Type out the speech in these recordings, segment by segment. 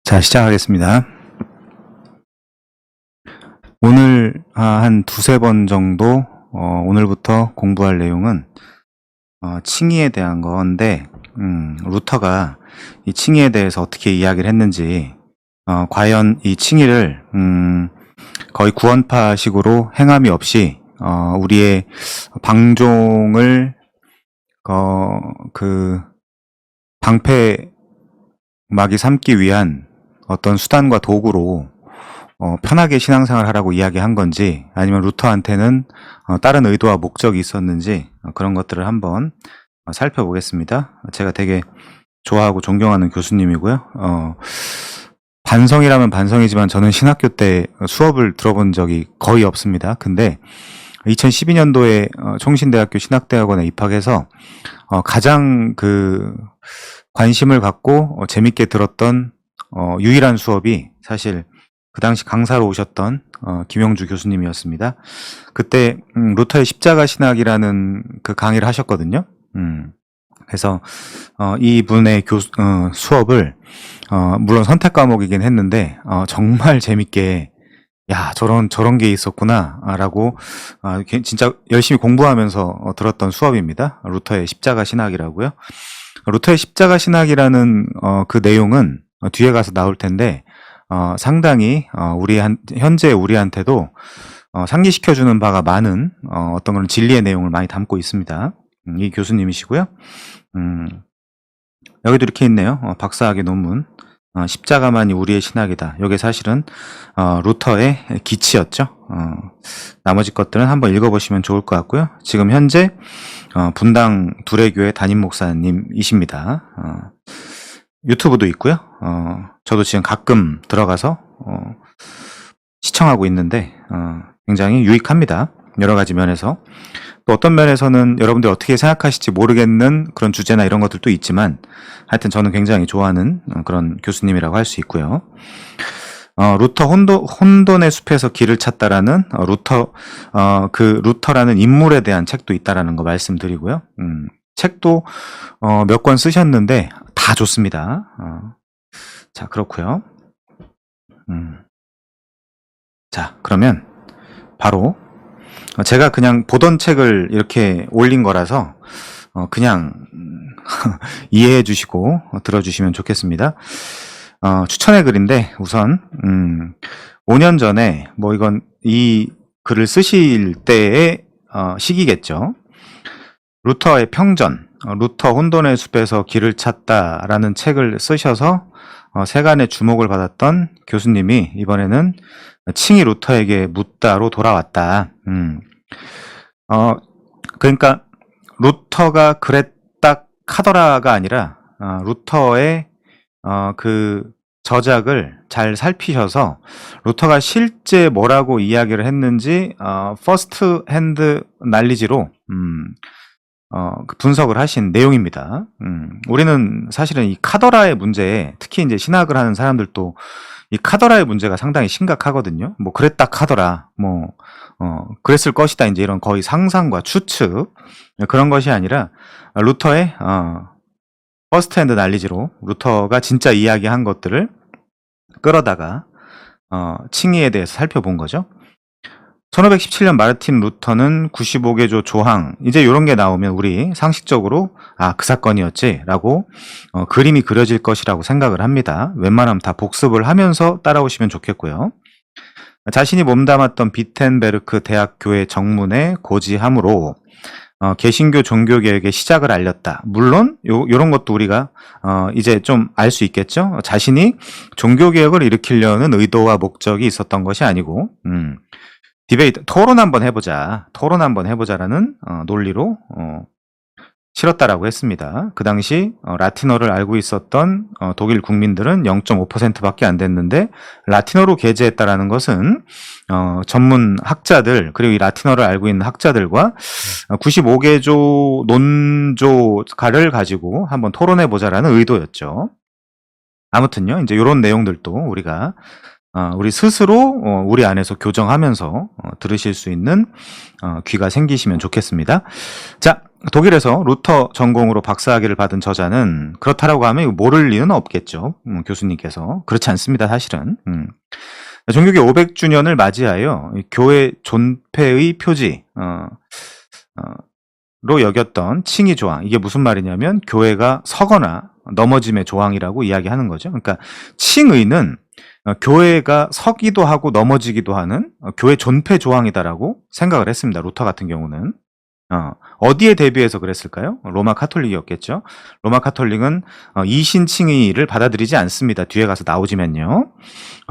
자, 시작하겠습니다. 오늘 한 두세 번 정도 오늘부터 공부할 내용은 칭의에 대한 건데 루터가 이 칭의에 대해서 어떻게 이야기를 했는지 과연 이 칭의를 거의 구원파식으로 행함이 없이 우리의 방종을 방패막이 삼기 위한 어떤 수단과 도구로 편하게 신앙생활 하라고 이야기한 건지, 아니면 루터한테는 다른 의도와 목적이 있었는지, 그런 것들을 한번 살펴보겠습니다. 제가 되게 좋아하고 존경하는 교수님이고요. 반성이라면 반성이지만 저는 신학교 때 수업을 들어본 적이 거의 없습니다. 근데 2012년도에 총신대학교 신학대학원에 입학해서 가장 관심을 갖고 재밌게 들었던 유일한 수업이 사실 그 당시 강사로 오셨던 김영주 교수님이었습니다. 그때 루터의 십자가 신학이라는 그 강의를 하셨거든요. 그래서 이분의 수업을 물론 선택 과목이긴 했는데 정말 재밌게, 야, 저런 게 있었구나 라고 진짜 열심히 공부하면서 들었던 수업입니다. 루터의 십자가 신학이라고요. 루터의 십자가 신학이라는 그 내용은 뒤에 가서 나올 텐데 상당히 현재 우리한테도 상기시켜주는 바가 많은 어떤 그런 진리의 내용을 많이 담고 있습니다. 이 교수님이시고요. 여기도 이렇게 있네요. 박사학위 논문. 십자가만이 우리의 신학이다. 이게 사실은 루터의 기치였죠. 나머지 것들은 한번 읽어보시면 좋을 것 같고요. 지금 현재 분당 두레교회 담임 목사님이십니다. 유튜브도 있고요. 저도 지금 가끔 들어가서 시청하고 있는데 굉장히 유익합니다. 여러 가지 면에서. 또 어떤 면에서는 여러분들 어떻게 생각하실지 모르겠는 그런 주제나 이런 것들도 있지만, 하여튼 저는 굉장히 좋아하는 그런 교수님이라고 할 수 있고요. 루터 혼돈의 숲에서 길을 찾다라는 루터라는 인물에 대한 책도 있다라는 거 말씀드리고요. 책도 몇 권 쓰셨는데 다 좋습니다. 자, 그렇고요. 자, 그러면 바로 제가 그냥 보던 책을 이렇게 올린 거라서 그냥 이해해 주시고 들어주시면 좋겠습니다. 추천의 글인데, 우선 5년 전에 이건 이 글을 쓰실 때의 시기겠죠. 루터의 평전, 루터 혼돈의 숲에서 길을 찾다라는 책을 쓰셔서 세간의 주목을 받았던 교수님이 이번에는 칭의 루터에게 묻다로 돌아왔다. 그러니까 루터가 그랬다 카더라가 아니라 루터의 그 저작을 잘 살피셔서 루터가 실제 뭐라고 이야기를 했는지 퍼스트 핸드 날리지로 분석을 하신 내용입니다. 우리는 사실은 이 카더라의 문제에, 특히 이제 신학을 하는 사람들도 이 카더라의 문제가 상당히 심각하거든요. 그랬다 카더라, 그랬을 것이다, 이제 이런 거의 상상과 추측, 그런 것이 아니라 루터의 퍼스트 핸드 날리지로 루터가 진짜 이야기한 것들을 끌어다가 칭의에 대해서 살펴본 거죠. 1517년 마르틴 루터는 95개조 조항, 이제 이런 게 나오면 우리 상식적으로 그 사건이었지 라고 그림이 그려질 것이라고 생각을 합니다. 웬만하면 다 복습을 하면서 따라오시면 좋겠고요. 자신이 몸담았던 비텐베르크 대학교의 정문에 고지함으로 개신교 종교개혁의 시작을 알렸다. 물론 요런 것도 우리가 이제 좀 알 수 있겠죠. 자신이 종교개혁을 일으키려는 의도와 목적이 있었던 것이 아니고 디베이트, 토론 한번 해보자라는 논리로 실었다라고 했습니다. 그 당시 라틴어를 알고 있었던 독일 국민들은 0.5%밖에 안 됐는데, 라틴어로 게재했다라는 것은 전문 학자들, 그리고 이 라틴어를 알고 있는 학자들과 95개조 논조가를 가지고 한번 토론해보자라는 의도였죠. 아무튼요, 이제 이런 내용들도 우리가 우리 스스로 우리 안에서 교정하면서 들으실 수 있는 귀가 생기시면 좋겠습니다. 자, 독일에서 루터 전공으로 박사학위를 받은 저자는 그렇다라고 하면 이거 모를 리는 없겠죠. 교수님께서. 그렇지 않습니다, 사실은. 종교개 500주년을 맞이하여 교회 존폐의 표지, 로 여겼던 칭의 조항. 이게 무슨 말이냐면 교회가 서거나 넘어짐의 조항이라고 이야기하는 거죠. 그러니까 칭의는 교회가 서기도 하고 넘어지기도 하는 교회 존폐 조항이다라고 생각을 했습니다. 루터 같은 경우는. 어디에 대비해서 그랬을까요? 로마 카톨릭이었겠죠. 로마 카톨릭은 이신 칭의를 받아들이지 않습니다. 뒤에 가서 나오지만요.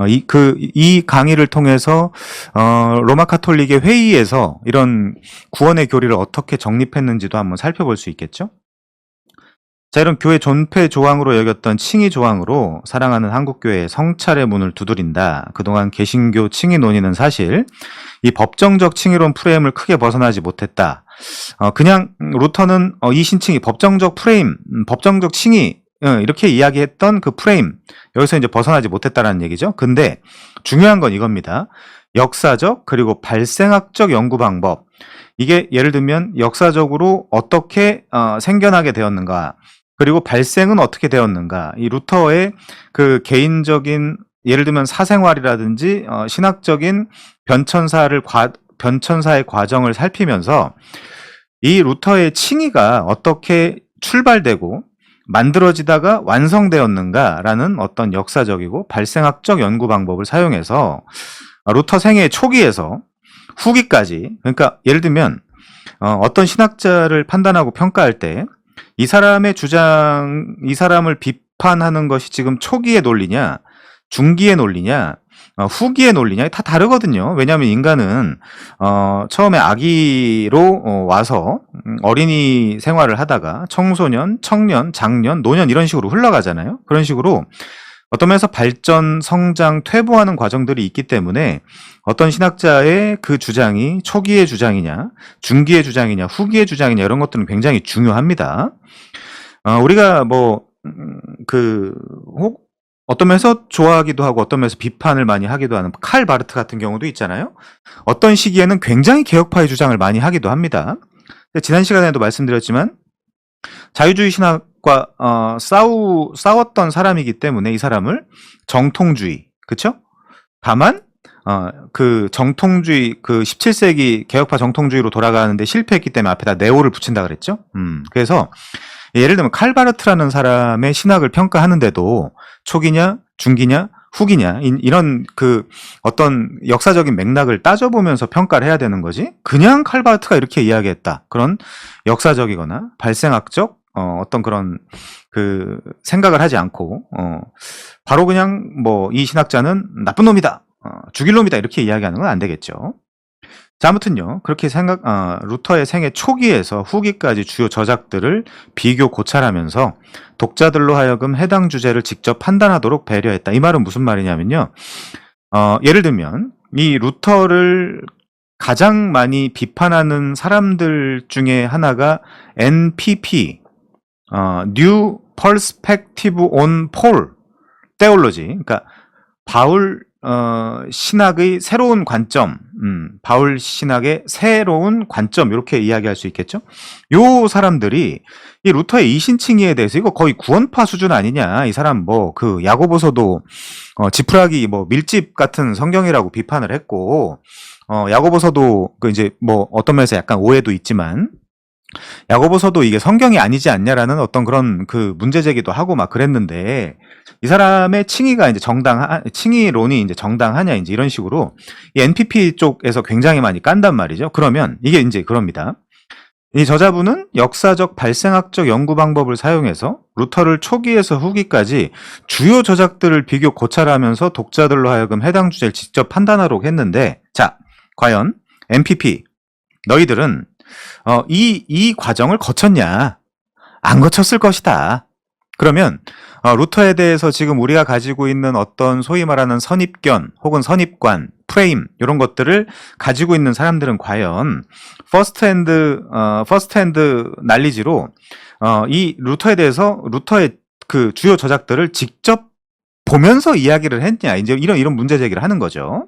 이 강의를 통해서 로마 카톨릭의 회의에서 이런 구원의 교리를 어떻게 정립했는지도 한번 살펴볼 수 있겠죠. 자, 이런 교회 존폐 조항으로 여겼던 칭의 조항으로 사랑하는 한국교회의 성찰의 문을 두드린다. 그동안 개신교 칭의 논의는 사실 이 법정적 칭의론 프레임을 크게 벗어나지 못했다. 그냥 루터는 이 신칭의 법정적 프레임, 법정적 칭의 이렇게 이야기했던 그 프레임, 여기서 이제 벗어나지 못했다라는 얘기죠. 근데 중요한 건 이겁니다. 역사적 그리고 발생학적 연구 방법. 이게 예를 들면 역사적으로 어떻게 생겨나게 되었는가, 그리고 발생은 어떻게 되었는가, 이 루터의 그 개인적인 예를 들면 사생활이라든지 신학적인 변천사의 과정을 살피면서 이 루터의 칭의가 어떻게 출발되고 만들어지다가 완성되었는가라는 어떤 역사적이고 발생학적 연구 방법을 사용해서 루터 생애 초기에서 후기까지, 그러니까 예를 들면 어떤 신학자를 판단하고 평가할 때 이 사람의 주장, 이 사람을 비판하는 것이 지금 초기의 논리냐, 중기의 논리냐, 후기의 논리냐, 다 다르거든요. 왜냐하면 인간은 처음에 아기로 와서 어린이 생활을 하다가 청소년, 청년, 장년, 노년 이런 식으로 흘러가잖아요. 그런 식으로 어떤 면에서 발전, 성장, 퇴보하는 과정들이 있기 때문에 어떤 신학자의 그 주장이 초기의 주장이냐, 중기의 주장이냐, 후기의 주장이냐 이런 것들은 굉장히 중요합니다. 우리가 어떤 면에서 좋아하기도 하고 어떤 면에서 비판을 많이 하기도 하는 칼 바르트 같은 경우도 있잖아요. 어떤 시기에는 굉장히 개혁파의 주장을 많이 하기도 합니다. 지난 시간에도 말씀드렸지만 자유주의 신학과 싸웠던 사람이기 때문에 이 사람을 정통주의, 그쵸? 다만 그 정통주의, 그 17세기 개혁파 정통주의로 돌아가는데 실패했기 때문에 앞에다 네오를 붙인다 그랬죠. 그래서 예를 들면 칼바르트라는 사람의 신학을 평가하는데도 초기냐, 중기냐, 후기냐 이런 그 어떤 역사적인 맥락을 따져보면서 평가를 해야 되는 거지. 그냥 칼바르트가 이렇게 이야기했다. 그런 역사적이거나 발생학적 어떤 그런 그 생각을 하지 않고 바로 그냥 이 신학자는 나쁜 놈이다, 죽일 놈이다 이렇게 이야기하는 건 안 되겠죠. 자, 아무튼요. 그렇게 루터의 생애 초기에서 후기까지 주요 저작들을 비교 고찰하면서 독자들로 하여금 해당 주제를 직접 판단하도록 배려했다. 이 말은 무슨 말이냐면요. 예를 들면 이 루터를 가장 많이 비판하는 사람들 중에 하나가 NPP, New Perspective on Paul Theology. 그러니까 바울 신학의 새로운 관점, 바울 신학의 새로운 관점, 이렇게 이야기할 수 있겠죠? 요 사람들이 이 루터의 이신칭의에 대해서 이거 거의 구원파 수준 아니냐, 이 사람 그 야고보서도 지푸라기 밀집 같은 성경이라고 비판을 했고, 야고보서도 이제 어떤 면에서 약간 오해도 있지만 야고보서도 이게 성경이 아니지 않냐라는 어떤 그런 그 문제 제기도 하고 막 그랬는데, 이 사람의 칭의가 이제 칭의론이 이제 정당하냐, 이제 이런 식으로 이 NPP 쪽에서 굉장히 많이 깐단 말이죠. 그러면 이게 이제 그럽니다. 이 저자분은 역사적 발생학적 연구 방법을 사용해서 루터를 초기에서 후기까지 주요 저작들을 비교 고찰하면서 독자들로 하여금 해당 주제를 직접 판단하도록 했는데, 자, 과연 NPP 너희들은 이 과정을 거쳤냐? 안 거쳤을 것이다. 그러면 루터에 대해서 지금 우리가 가지고 있는 어떤 소위 말하는 선입견 혹은 선입관, 프레임 이런 것들을 가지고 있는 사람들은 과연 퍼스트핸드 난리지로 이 루터에 대해서 루터의 그 주요 저작들을 직접 보면서 이야기를 했냐? 이제 이런 문제 제기를 하는 거죠.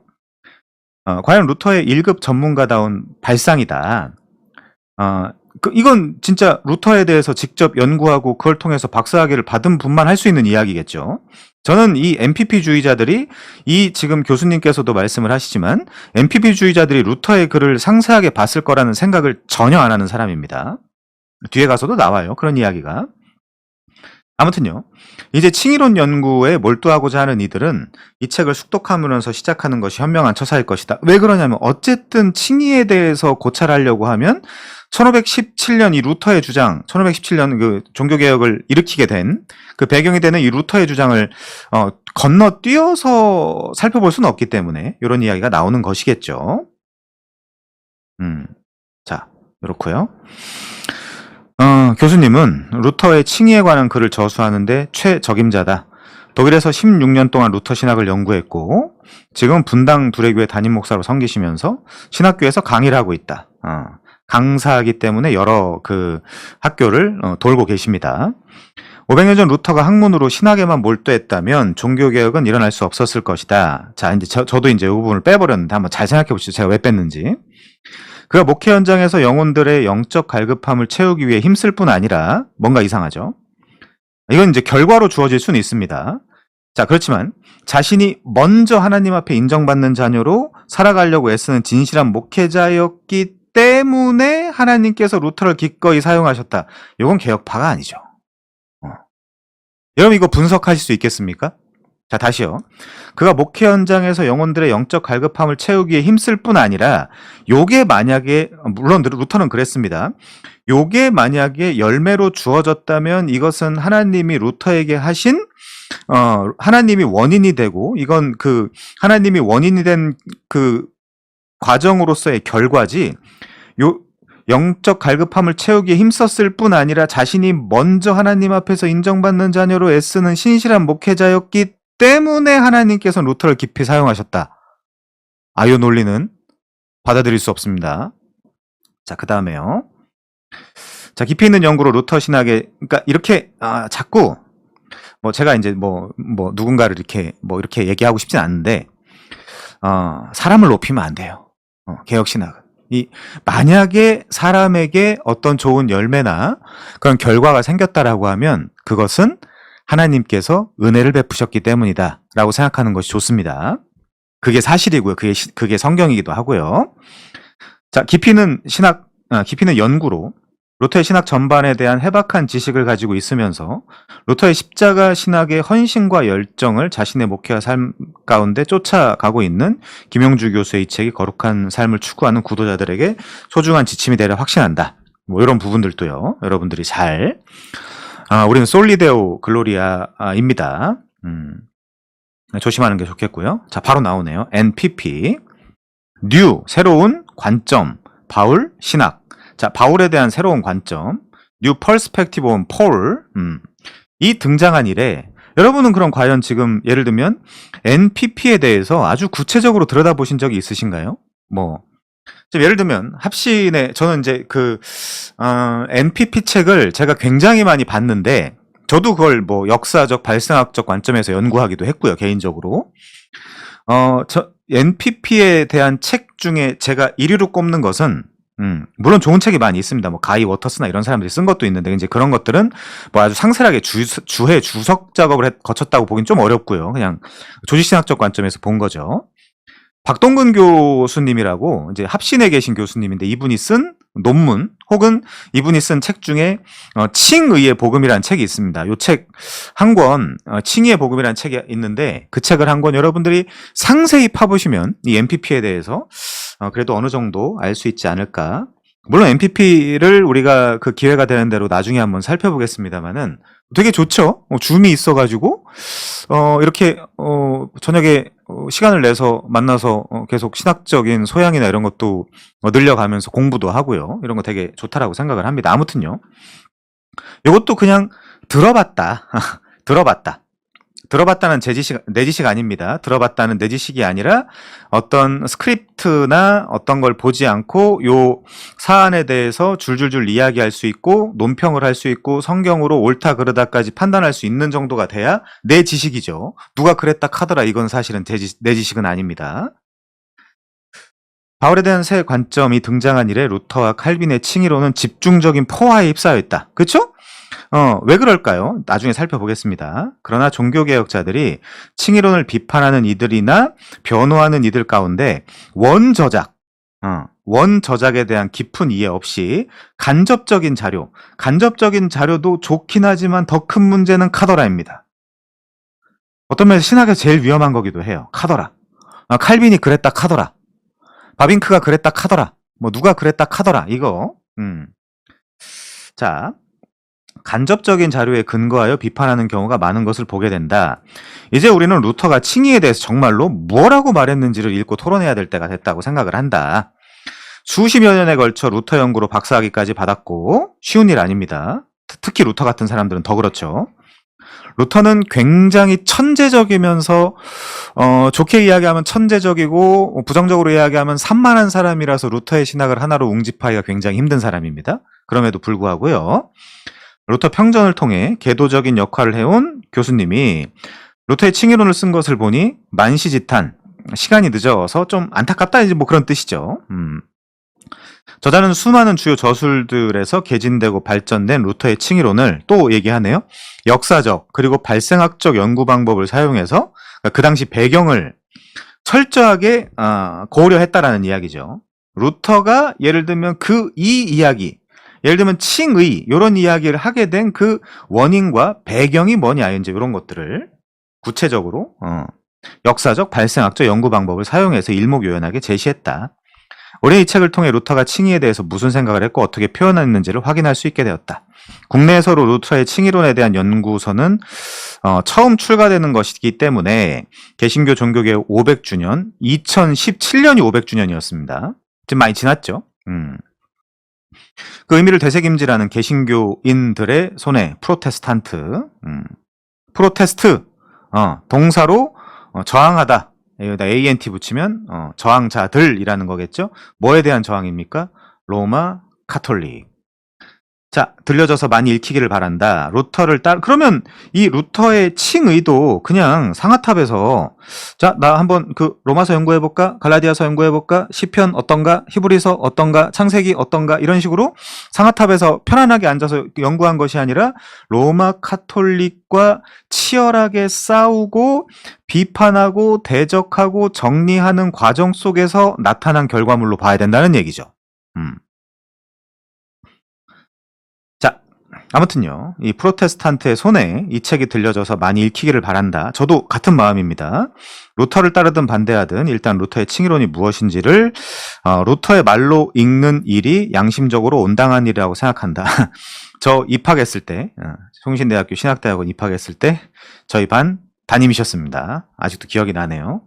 과연 루터의 1급 전문가다운 발상이다. 이건 진짜 루터에 대해서 직접 연구하고 그걸 통해서 박사학위를 받은 분만 할 수 있는 이야기겠죠. 저는 이 MPP주의자들이, 이 지금 교수님께서도 말씀을 하시지만 MPP주의자들이 루터의 글을 상세하게 봤을 거라는 생각을 전혀 안 하는 사람입니다. 뒤에 가서도 나와요, 그런 이야기가. 아무튼요, 이제 칭의론 연구에 몰두하고자 하는 이들은 이 책을 숙독하면서 시작하는 것이 현명한 처사일 것이다. 왜 그러냐면 어쨌든 칭의에 대해서 고찰하려고 하면 1517년 이 루터의 주장, 1517년 그 종교개혁을 일으키게 된 그 배경이 되는 이 루터의 주장을 건너뛰어서 살펴볼 수는 없기 때문에 이런 이야기가 나오는 것이겠죠. 자, 이렇고요. 교수님은 루터의 칭의에 관한 글을 저수하는데 최적임자다. 독일에서 16년 동안 루터 신학을 연구했고 지금 분당 두레교회 담임 목사로 섬기시면서 신학교에서 강의를 하고 있다. 강사이기 때문에 여러 그 학교를 돌고 계십니다. 500년 전 루터가 학문으로 신학에만 몰두했다면 종교개혁은 일어날 수 없었을 것이다. 자, 이제 저도 이제 이 부분을 빼버렸는데 한번 잘 생각해 보시죠. 제가 왜 뺐는지. 그가 목회 현장에서 영혼들의 영적 갈급함을 채우기 위해 힘쓸 뿐 아니라 뭔가 이상하죠. 이건 이제 결과로 주어질 수는 있습니다. 자, 그렇지만 자신이 먼저 하나님 앞에 인정받는 자녀로 살아가려고 애쓰는 진실한 목회자였기 때문에 하나님께서 루터를 기꺼이 사용하셨다. 이건 개혁파가 아니죠. 여러분 이거 분석하실 수 있겠습니까? 자, 다시요. 그가 목회 현장에서 영혼들의 영적 갈급함을 채우기에 힘쓸 뿐 아니라 요게 만약에, 물론 루터는 그랬습니다. 요게 만약에 열매로 주어졌다면 이것은 하나님이 루터에게 하신 하나님이 원인이 되고 이건 그 하나님이 원인이 된 그 과정으로서의 결과지, 요 영적 갈급함을 채우기에 힘썼을 뿐 아니라 자신이 먼저 하나님 앞에서 인정받는 자녀로 애쓰는 신실한 목회자였기 때문에 하나님께서 루터를 깊이 사용하셨다. 이 논리는 받아들일 수 없습니다. 자, 그 다음에요. 자, 깊이 있는 연구로 루터 신학에, 그러니까 이렇게 자꾸 제가 이제 누군가를 이렇게 얘기하고 싶진 않은데 사람을 높이면 안 돼요. 개혁 신학은. 만약에 사람에게 어떤 좋은 열매나 그런 결과가 생겼다라고 하면 그것은 하나님께서 은혜를 베푸셨기 때문이다 라고 생각하는 것이 좋습니다. 그게 사실이고요. 그게 성경이기도 하고요. 자, 깊이 있는 연구로 루터의 신학 전반에 대한 해박한 지식을 가지고 있으면서 루터의 십자가 신학의 헌신과 열정을 자신의 목회와 삶 가운데 쫓아가고 있는 김용주 교수의 이 책이 거룩한 삶을 추구하는 구도자들에게 소중한 지침이 되려 확신한다. 이런 부분들도요, 여러분들이 잘, 우리는 솔리데오 글로리아입니다. 조심하는 게 좋겠고요. 자, 바로 나오네요. NPP, 뉴, 새로운 관점, 바울, 신학. 자, 바울에 대한 새로운 관점, New Perspective on Paul. 이 등장한 이래 여러분은 그럼 과연 지금 예를 들면 NPP에 대해서 아주 구체적으로 들여다보신 적이 있으신가요? 예를 들면 합신의, 저는 이제 NPP 책을 제가 굉장히 많이 봤는데 저도 그걸 역사적 발생학적 관점에서 연구하기도 했고요, 개인적으로. NPP에 대한 책 중에 제가 1위로 꼽는 것은 물론 좋은 책이 많이 있습니다. 가이 워터스나 이런 사람들이 쓴 것도 있는데 이제 그런 것들은 아주 상세하게 주해 주석 작업을 거쳤다고 보긴 좀 어렵고요. 그냥 조직신학적 관점에서 본 거죠. 박동근 교수님이라고 이제 합신에 계신 교수님인데 이분이 쓴 논문 혹은 이분이 쓴 책 중에 칭의의 복음이라는 책이 있습니다. 이 책 한 권, 칭의의 복음이라는 책이 있는데 그 책을 한 권 여러분들이 상세히 파보시면 이 NPP에 대해서 그래도 어느 정도 알 수 있지 않을까. 물론 NPP를 우리가 그 기회가 되는 대로 나중에 한번 살펴보겠습니다만은 되게 좋죠. 줌이 있어가지고 이렇게 저녁에 시간을 내서 만나서 계속 신학적인 소양이나 이런 것도 늘려가면서 공부도 하고요. 이런 거 되게 좋다라고 생각을 합니다. 아무튼요, 이것도 그냥 들어봤다. 들어봤다는 내 지식 아닙니다. 들어봤다는 내 지식이 아니라 어떤 스크립트나 어떤 걸 보지 않고 요 사안에 대해서 줄줄줄 이야기할 수 있고 논평을 할 수 있고 성경으로 옳다 그르다까지 판단할 수 있는 정도가 돼야 내 지식이죠. 누가 그랬다 카더라 이건 사실은 내 지식은 아닙니다. 바울에 대한 새 관점이 등장한 이래 루터와 칼빈의 칭의론은 집중적인 포화에 휩싸여 있다. 그렇죠? 왜 그럴까요? 나중에 살펴보겠습니다. 그러나 종교개혁자들이 칭의론을 비판하는 이들이나 변호하는 이들 가운데 원저작에 대한 깊은 이해 없이 간접적인 자료도 좋긴 하지만 더 큰 문제는 카더라입니다. 어떤 면에서 신학에서 제일 위험한 거기도 해요. 카더라. 칼빈이 그랬다 카더라. 바빙크가 그랬다 카더라. 뭐 누가 그랬다 카더라. 이거. 자, 간접적인 자료에 근거하여 비판하는 경우가 많은 것을 보게 된다. 이제 우리는 루터가 칭의에 대해서 정말로 뭐라고 말했는지를 읽고 토론해야 될 때가 됐다고 생각을 한다. 수십여 년에 걸쳐 루터 연구로 박사학위까지 받았고 쉬운 일 아닙니다. 특히 루터 같은 사람들은 더 그렇죠. 루터는 굉장히 천재적이면서 좋게 이야기하면 천재적이고 부정적으로 이야기하면 산만한 사람이라서 루터의 신학을 하나로 웅집하기가 굉장히 힘든 사람입니다. 그럼에도 불구하고요. 루터 평전을 통해 계도적인 역할을 해온 교수님이 루터의 칭의론을 쓴 것을 보니 만시지탄, 시간이 늦어서 좀 안타깝다 이제 뭐 그런 뜻이죠. 저자는 수많은 주요 저술들에서 개진되고 발전된 루터의 칭의론을 또 얘기하네요. 역사적 그리고 발생학적 연구 방법을 사용해서 그 당시 배경을 철저하게 고려했다라는 이야기죠. 루터가 예를 들면 이 이야기, 예를 들면 칭의 이런 이야기를 하게 된 그 원인과 배경이 뭐냐 이제 이런 것들을 구체적으로 역사적 발생학적 연구 방법을 사용해서 일목요연하게 제시했다. 올해 이 책을 통해 루터가 칭의에 대해서 무슨 생각을 했고 어떻게 표현했는지를 확인할 수 있게 되었다. 국내에서로 루터의 칭의론에 대한 연구서는 처음 출간되는 것이기 때문에 개신교 종교개혁 500주년, 2017년이 500주년이었습니다. 지금 많이 지났죠. 그 의미를 되새김질하는 개신교인들의 손에 프로테스트, 동사로 저항하다. 여기다 ANT 붙이면 저항자들이라는 거겠죠. 뭐에 대한 저항입니까? 로마 카톨릭. 자, 들려져서 많이 읽히기를 바란다. 그러면 이 루터의 칭의도 그냥 상하탑에서 자, 나 한번 그 로마서 연구해볼까? 갈라디아서 연구해볼까? 시편 어떤가? 히브리서 어떤가? 창세기 어떤가? 이런 식으로 상하탑에서 편안하게 앉아서 연구한 것이 아니라 로마 카톨릭과 치열하게 싸우고 비판하고 대적하고 정리하는 과정 속에서 나타난 결과물로 봐야 된다는 얘기죠. 아무튼요, 이 프로테스탄트의 손에 이 책이 들려져서 많이 읽히기를 바란다. 저도 같은 마음입니다. 루터를 따르든 반대하든 일단 루터의 칭의론이 무엇인지를 루터의 말로 읽는 일이 양심적으로 온당한 일이라고 생각한다. 저 입학했을 때, 성신대학교 신학대학원 입학했을 때 저희 반 담임이셨습니다. 아직도 기억이 나네요.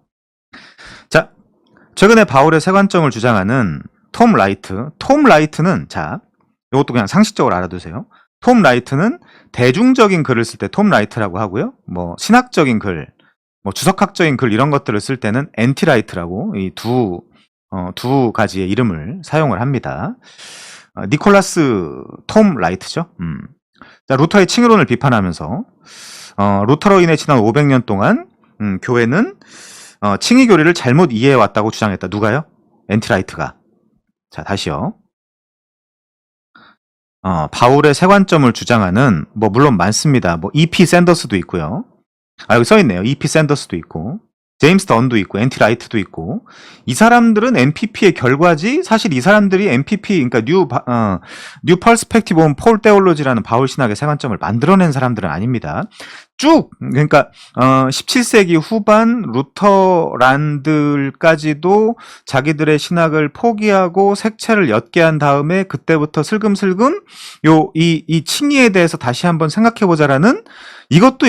자, 최근에 바울의 새 관점을 주장하는 톰 라이트는 자, 이것도 그냥 상식적으로 알아두세요. 톰 라이트는 대중적인 글을 쓸 때 톰 라이트라고 하고요. 뭐 신학적인 글, 뭐 주석학적인 글 이런 것들을 쓸 때는 엔티 라이트라고 이 두 가지의 이름을 사용을 합니다. 니콜라스 톰 라이트죠. 자, 루터의 칭의론을 비판하면서 루터로 인해 지난 500년 동안 교회는 칭의 교리를 잘못 이해해 왔다고 주장했다. 누가요? 엔티 라이트가. 자, 다시요. 바울의 새 관점을 주장하는 뭐 물론 많습니다. 뭐 E.P. 샌더스도 있고요. 여기 써 있네요. E.P. 샌더스도 있고 제임스 던도 있고 엔티 라이트도 있고 이 사람들은 MPP의 결과지 사실 이 사람들이 MPP 그러니까 뉴 퍼스펙티브 온 폴 테올로지라는 바울 신학의 새 관점을 만들어낸 사람들은 아닙니다. 쭉 그러니까 17세기 후반 루터란들까지도 자기들의 신학을 포기하고 색채를 옅게 한 다음에 그때부터 슬금슬금 이 칭의에 대해서 다시 한번 생각해보자라는 이것도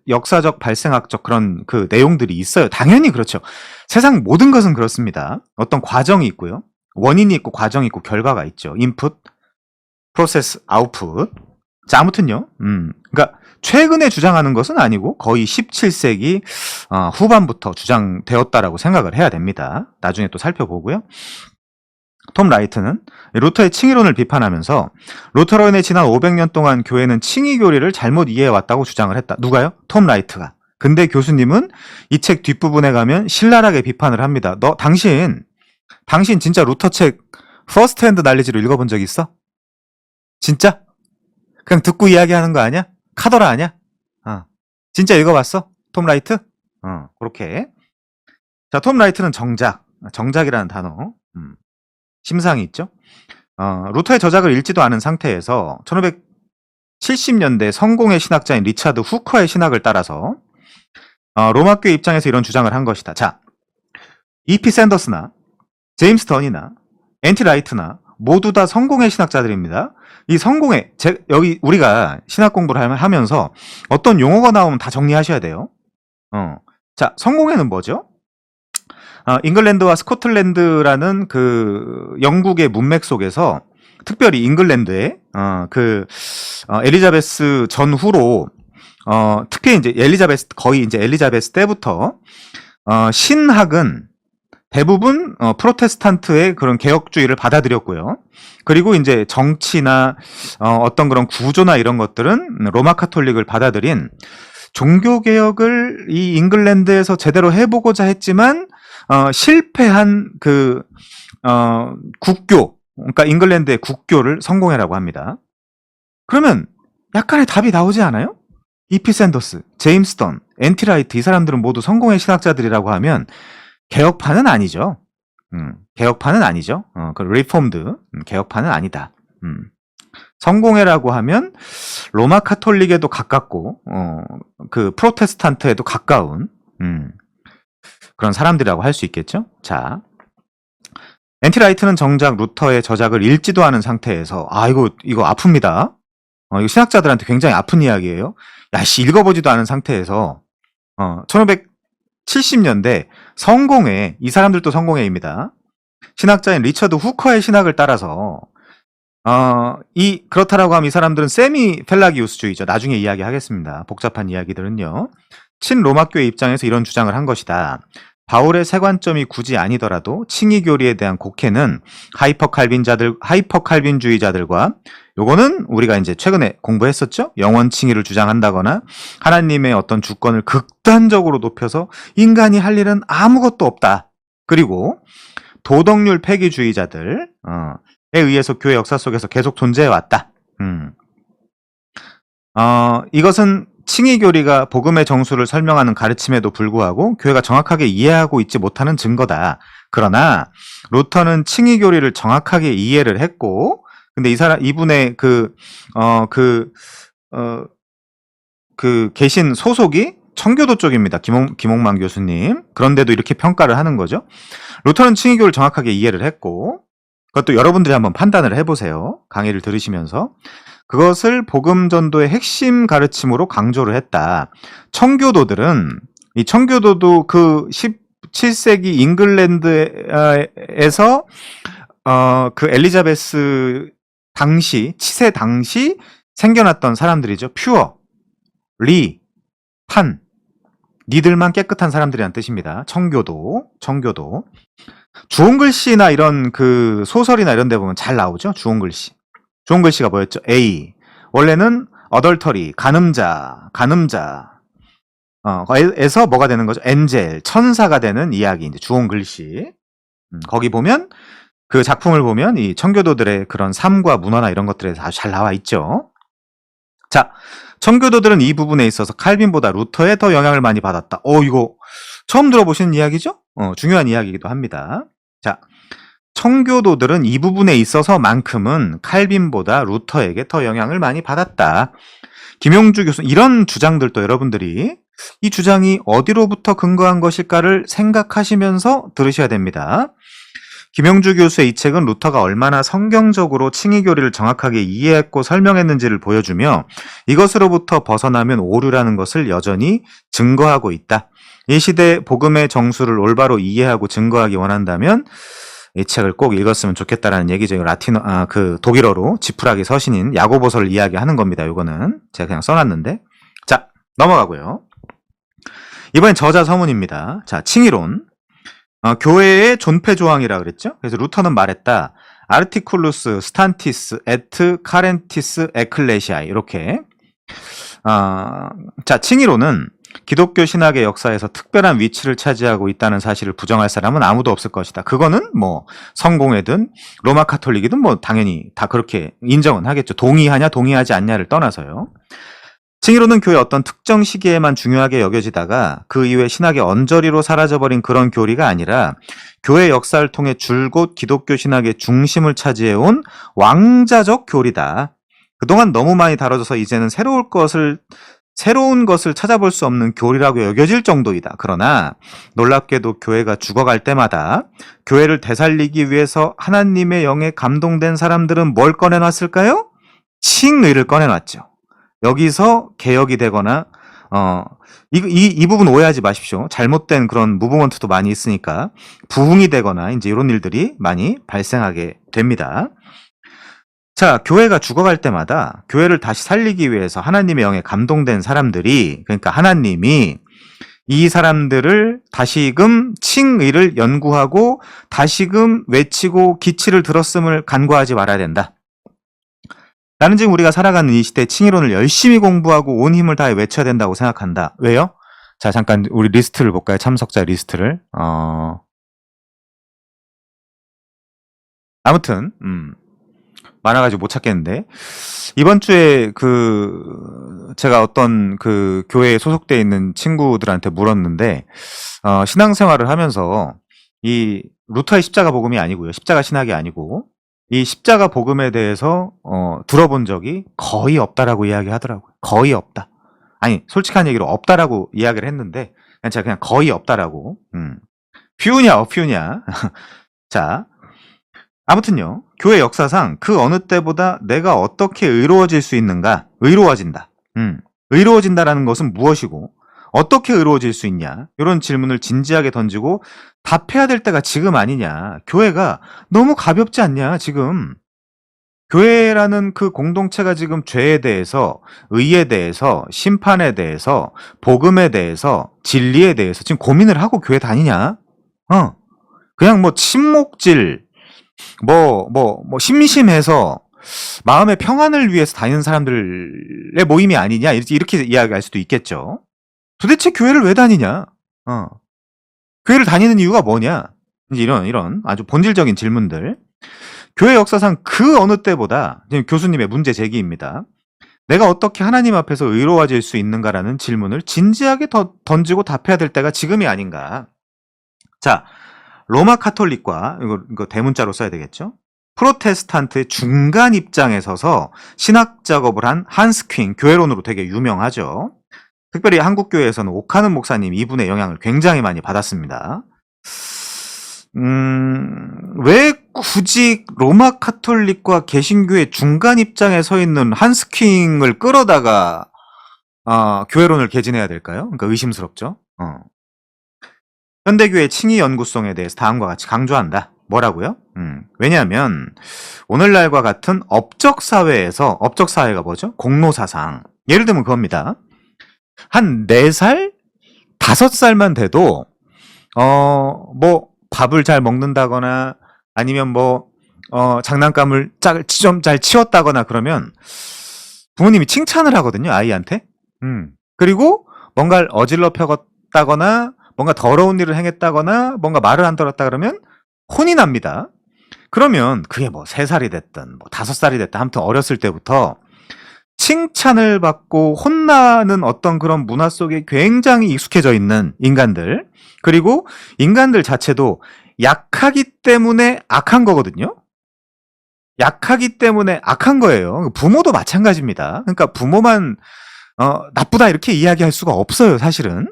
역사적 발생학적 그런 그 내용들이 있어요. 당연히 그렇죠. 세상 모든 것은 그렇습니다. 어떤 과정이 있고요. 원인이 있고 과정이 있고 결과가 있죠. 인풋, 프로세스, 아웃풋. 자, 아무튼요. 그러니까 최근에 주장하는 것은 아니고 거의 17세기 후반부터 주장되었다라고 생각을 해야 됩니다. 나중에 또 살펴보고요. 톰 라이트는 루터의 칭의론을 비판하면서 루터로 인해 지난 500년 동안 교회는 칭의 교리를 잘못 이해해왔다고 주장을 했다. 누가요? 톰 라이트가. 근데 교수님은 이 책 뒷부분에 가면 신랄하게 비판을 합니다. 당신 당신 진짜 루터 책 퍼스트 핸드 날리지로 읽어본 적 있어? 진짜? 그냥 듣고 이야기하는 거 아니야? 카더라 아니야? 진짜 읽어봤어? 톰 라이트? 그렇게. 자, 톰 라이트는 정작이라는 단어. 심상이 있죠? 루터의 저작을 읽지도 않은 상태에서 1570년대 성공의 신학자인 리차드 후커의 신학을 따라서 로마교회 입장에서 이런 주장을 한 것이다. 자, E.P. 샌더스나 제임스 던이나 앤티 라이트나 모두 다 성공의 신학자들입니다. 이 성공의 여기 우리가 신학 공부를 하면서 어떤 용어가 나오면 다 정리하셔야 돼요. 자, 성공회는 뭐죠? 잉글랜드와 스코틀랜드라는 그 영국의 문맥 속에서 특별히 잉글랜드의 엘리자베스 전후로 특히 이제 거의 이제 엘리자베스 때부터 신학은 대부분 프로테스탄트의 그런 개혁주의를 받아들였고요. 그리고 이제 정치나 어떤 그런 구조나 이런 것들은 로마 카톨릭을 받아들인 종교개혁을 이 잉글랜드에서 제대로 해보고자 했지만 실패한 그 국교, 그러니까 잉글랜드의 국교를 성공회라고 합니다. 그러면 약간의 답이 나오지 않아요? E.P. 샌더스, 제임스 던, 앤티 라이트 이 사람들은 모두 성공의 신학자들이라고 하면 개혁파는 아니죠. 개혁파는 아니죠. 그 리폼드 개혁파는 아니다. 성공회라고 하면 로마 카톨릭에도 가깝고 그 프로테스탄트에도 가까운 그런 사람들이라고 할 수 있겠죠. 자, 앤티 라이트는 정작 루터의 저작을 읽지도 않은 상태에서 이거 아픕니다. 이거 신학자들한테 굉장히 아픈 이야기예요. 야씨 읽어보지도 않은 상태에서 1570년대 성공회, 이 사람들도 성공회입니다. 신학자인 리처드 후커의 신학을 따라서 그렇다라고 하면 이 사람들은 세미 펠라기우스주의죠. 나중에 이야기하겠습니다. 복잡한 이야기들은요. 친로마교회 입장에서 이런 주장을 한 것이다. 바울의 세관점이 굳이 아니더라도 칭의 교리에 대한 곡해는 하이퍼칼빈주의자들과 요거는 우리가 이제 최근에 공부했었죠. 영원 칭의를 주장한다거나 하나님의 어떤 주권을 극단적으로 높여서 인간이 할 일은 아무것도 없다. 그리고 도덕률 폐기주의자들에 의해서 교회 역사 속에서 계속 존재해 왔다. 이것은 칭의 교리가 복음의 정수를 설명하는 가르침에도 불구하고 교회가 정확하게 이해하고 있지 못하는 증거다. 그러나 루터는 칭의 교리를 정확하게 이해를 했고, 근데 이분의 계신 소속이 청교도 쪽입니다. 김홍만 교수님. 그런데도 이렇게 평가를 하는 거죠. 루터는 칭의 교리를 정확하게 이해를 했고, 그것도 여러분들이 한번 판단을 해보세요. 강의를 들으시면서. 그것을 복음 전도의 핵심 가르침으로 강조를 했다. 청교도도 그 17세기 잉글랜드에서 그 엘리자베스 치세 당시 생겨났던 사람들이죠. 퓨어, 판, 니들만 깨끗한 사람들이란 뜻입니다. 청교도. 주홍글씨나 이런 그 소설이나 이런 데 보면 잘 나오죠. 주홍글씨가 뭐였죠? A. 원래는 어덜터리, 간음자. 에서 뭐가 되는 거죠? 엔젤, 천사가 되는 이야기, 이제 주홍글씨. 거기 보면, 그 작품을 보면 이 청교도들의 그런 삶과 문화나 이런 것들에 아주 잘 나와 있죠. 자, 청교도들은 이 부분에 있어서 칼빈보다 루터에 더 영향을 많이 받았다. 이거 처음 들어보시는 이야기죠? 중요한 이야기이기도 합니다. 자, 청교도들은 이 부분에 있어서만큼은 칼빈보다 루터에게 더 영향을 많이 받았다. 김용주 교수, 이런 주장들도 여러분들이 이 주장이 어디로부터 근거한 것일까를 생각하시면서 들으셔야 됩니다. 김용주 교수의 이 책은 루터가 얼마나 성경적으로 칭의 교리를 정확하게 이해했고 설명했는지를 보여주며 이것으로부터 벗어나면 오류라는 것을 여전히 증거하고 있다. 이 시대 복음의 정수를 올바로 이해하고 증거하기 원한다면 이 책을 꼭 읽었으면 좋겠다라는 얘기죠. 그 독일어로 지푸라기 서신인 야고보서를 이야기하는 겁니다. 이거는 제가 그냥 써놨는데. 자, 넘어가고요. 이번엔 저자 서문입니다. 자, 칭의론. 교회의 존폐 조항이라 그랬죠. 그래서 루터는 말했다. 아르티쿨루스 스탄티스 에트 카렌티스 에클레시아이, 이렇게. 자, 칭의론은 기독교 신학의 역사에서 특별한 위치를 차지하고 있다는 사실을 부정할 사람은 아무도 없을 것이다. 그거는 뭐 성공회든 로마 카톨릭이든 뭐 당연히 다 그렇게 인정은 하겠죠. 동의하냐 동의하지 않냐를 떠나서요. 칭의론은 교회 어떤 특정 시기에만 중요하게 여겨지다가 그 이후에 신학의 언저리로 사라져버린 그런 교리가 아니라 교회 역사를 통해 줄곧 기독교 신학의 중심을 차지해온 왕자적 교리다. 그동안 너무 많이 다뤄져서 이제는 새로운 것을 찾아볼 수 없는 교리라고 여겨질 정도이다. 그러나 놀랍게도 교회가 죽어갈 때마다 교회를 되살리기 위해서 하나님의 영에 감동된 사람들은 뭘 꺼내놨을까요? 칭의를 꺼내놨죠. 여기서 개혁이 되거나 이 부분 오해하지 마십시오. 잘못된 그런 무브먼트도 많이 있으니까 부흥이 되거나 이제 이런 일들이 많이 발생하게 됩니다. 자, 교회가 죽어갈 때마다 교회를 다시 살리기 위해서 하나님의 영에 감동된 사람들이, 그러니까 하나님이 이 사람들을 다시금 칭의를 연구하고 다시금 외치고 기치를 들었음을 간과하지 말아야 된다. 나는 지금 우리가 살아가는 이 시대에 칭의론을 열심히 공부하고 온 힘을 다해 외쳐야 된다고 생각한다. 왜요? 자, 잠깐 우리 리스트를 볼까요? 참석자 리스트를. 아무튼 많아가지고 못 찾겠는데, 이번 주에 제가 어떤 교회에 소속돼 있는 친구들한테 물었는데, 신앙생활을 하면서 이 루터의 십자가 복음이 아니고요, 십자가 신학이 아니고 이 십자가 복음에 대해서 들어본 적이 거의 없다라고 이야기하더라고요. 거의 없다. 아니, 솔직한 얘기로 없다라고 이야기를 했는데 제가 그냥 거의 없다라고. 퓨냐. 자, 아무튼요, 교회 역사상 그 어느 때보다 내가 어떻게 의로워질 수 있는가? 의로워진다. 의로워진다라는 것은 무엇이고 어떻게 의로워질 수 있냐? 이런 질문을 진지하게 던지고 답해야 될 때가 지금 아니냐? 교회가 너무 가볍지 않냐, 지금? 교회라는 그 공동체가 지금 죄에 대해서, 의에 대해서, 심판에 대해서, 복음에 대해서, 진리에 대해서 지금 고민을 하고 교회 다니냐? 그냥 뭐 침묵질, 심심해서 마음의 평안을 위해서 다니는 사람들의 모임이 아니냐? 이렇게 이야기할 수도 있겠죠. 도대체 교회를 왜 다니냐? 교회를 다니는 이유가 뭐냐? 이제 이런 아주 본질적인 질문들. 교회 역사상 그 어느 때보다, 지금 교수님의 문제 제기입니다. 내가 어떻게 하나님 앞에서 의로워질 수 있는가라는 질문을 진지하게 던지고 답해야 될 때가 지금이 아닌가. 자, 로마 카톨릭과, 이거 대문자로 써야 되겠죠? 프로테스탄트의 중간 입장에 서서 신학 작업을 한 한스 퀸, 교회론으로 되게 유명하죠. 특별히 한국교회에서는 오카는 목사님 이분의 영향을 굉장히 많이 받았습니다. 왜 굳이 로마 카톨릭과 개신교의 중간 입장에 서 있는 한스 퀸을 끌어다가 교회론을 개진해야 될까요? 그러니까 의심스럽죠. 현대교회 칭의 연구성에 대해서 다음과 같이 강조한다. 뭐라고요? 왜냐하면 오늘날과 같은 업적 사회가 뭐죠? 공로사상. 예를 들면 그겁니다. 한 4살? 5살만 돼도 밥을 잘 먹는다거나 아니면 장난감을 좀 잘 치웠다거나 그러면 부모님이 칭찬을 하거든요, 아이한테. 그리고 뭔가를 어질러 펴갔다거나 뭔가 더러운 일을 행했다거나 뭔가 말을 안 들었다 그러면 혼이 납니다. 그러면 그게 3살이 됐든 5살이 됐든 아무튼 어렸을 때부터 칭찬을 받고 혼나는 어떤 그런 문화 속에 굉장히 익숙해져 있는 인간들, 그리고 인간들 자체도 약하기 때문에 악한 거거든요. 약하기 때문에 악한 거예요. 부모도 마찬가지입니다. 그러니까 부모만 나쁘다 이렇게 이야기할 수가 없어요, 사실은.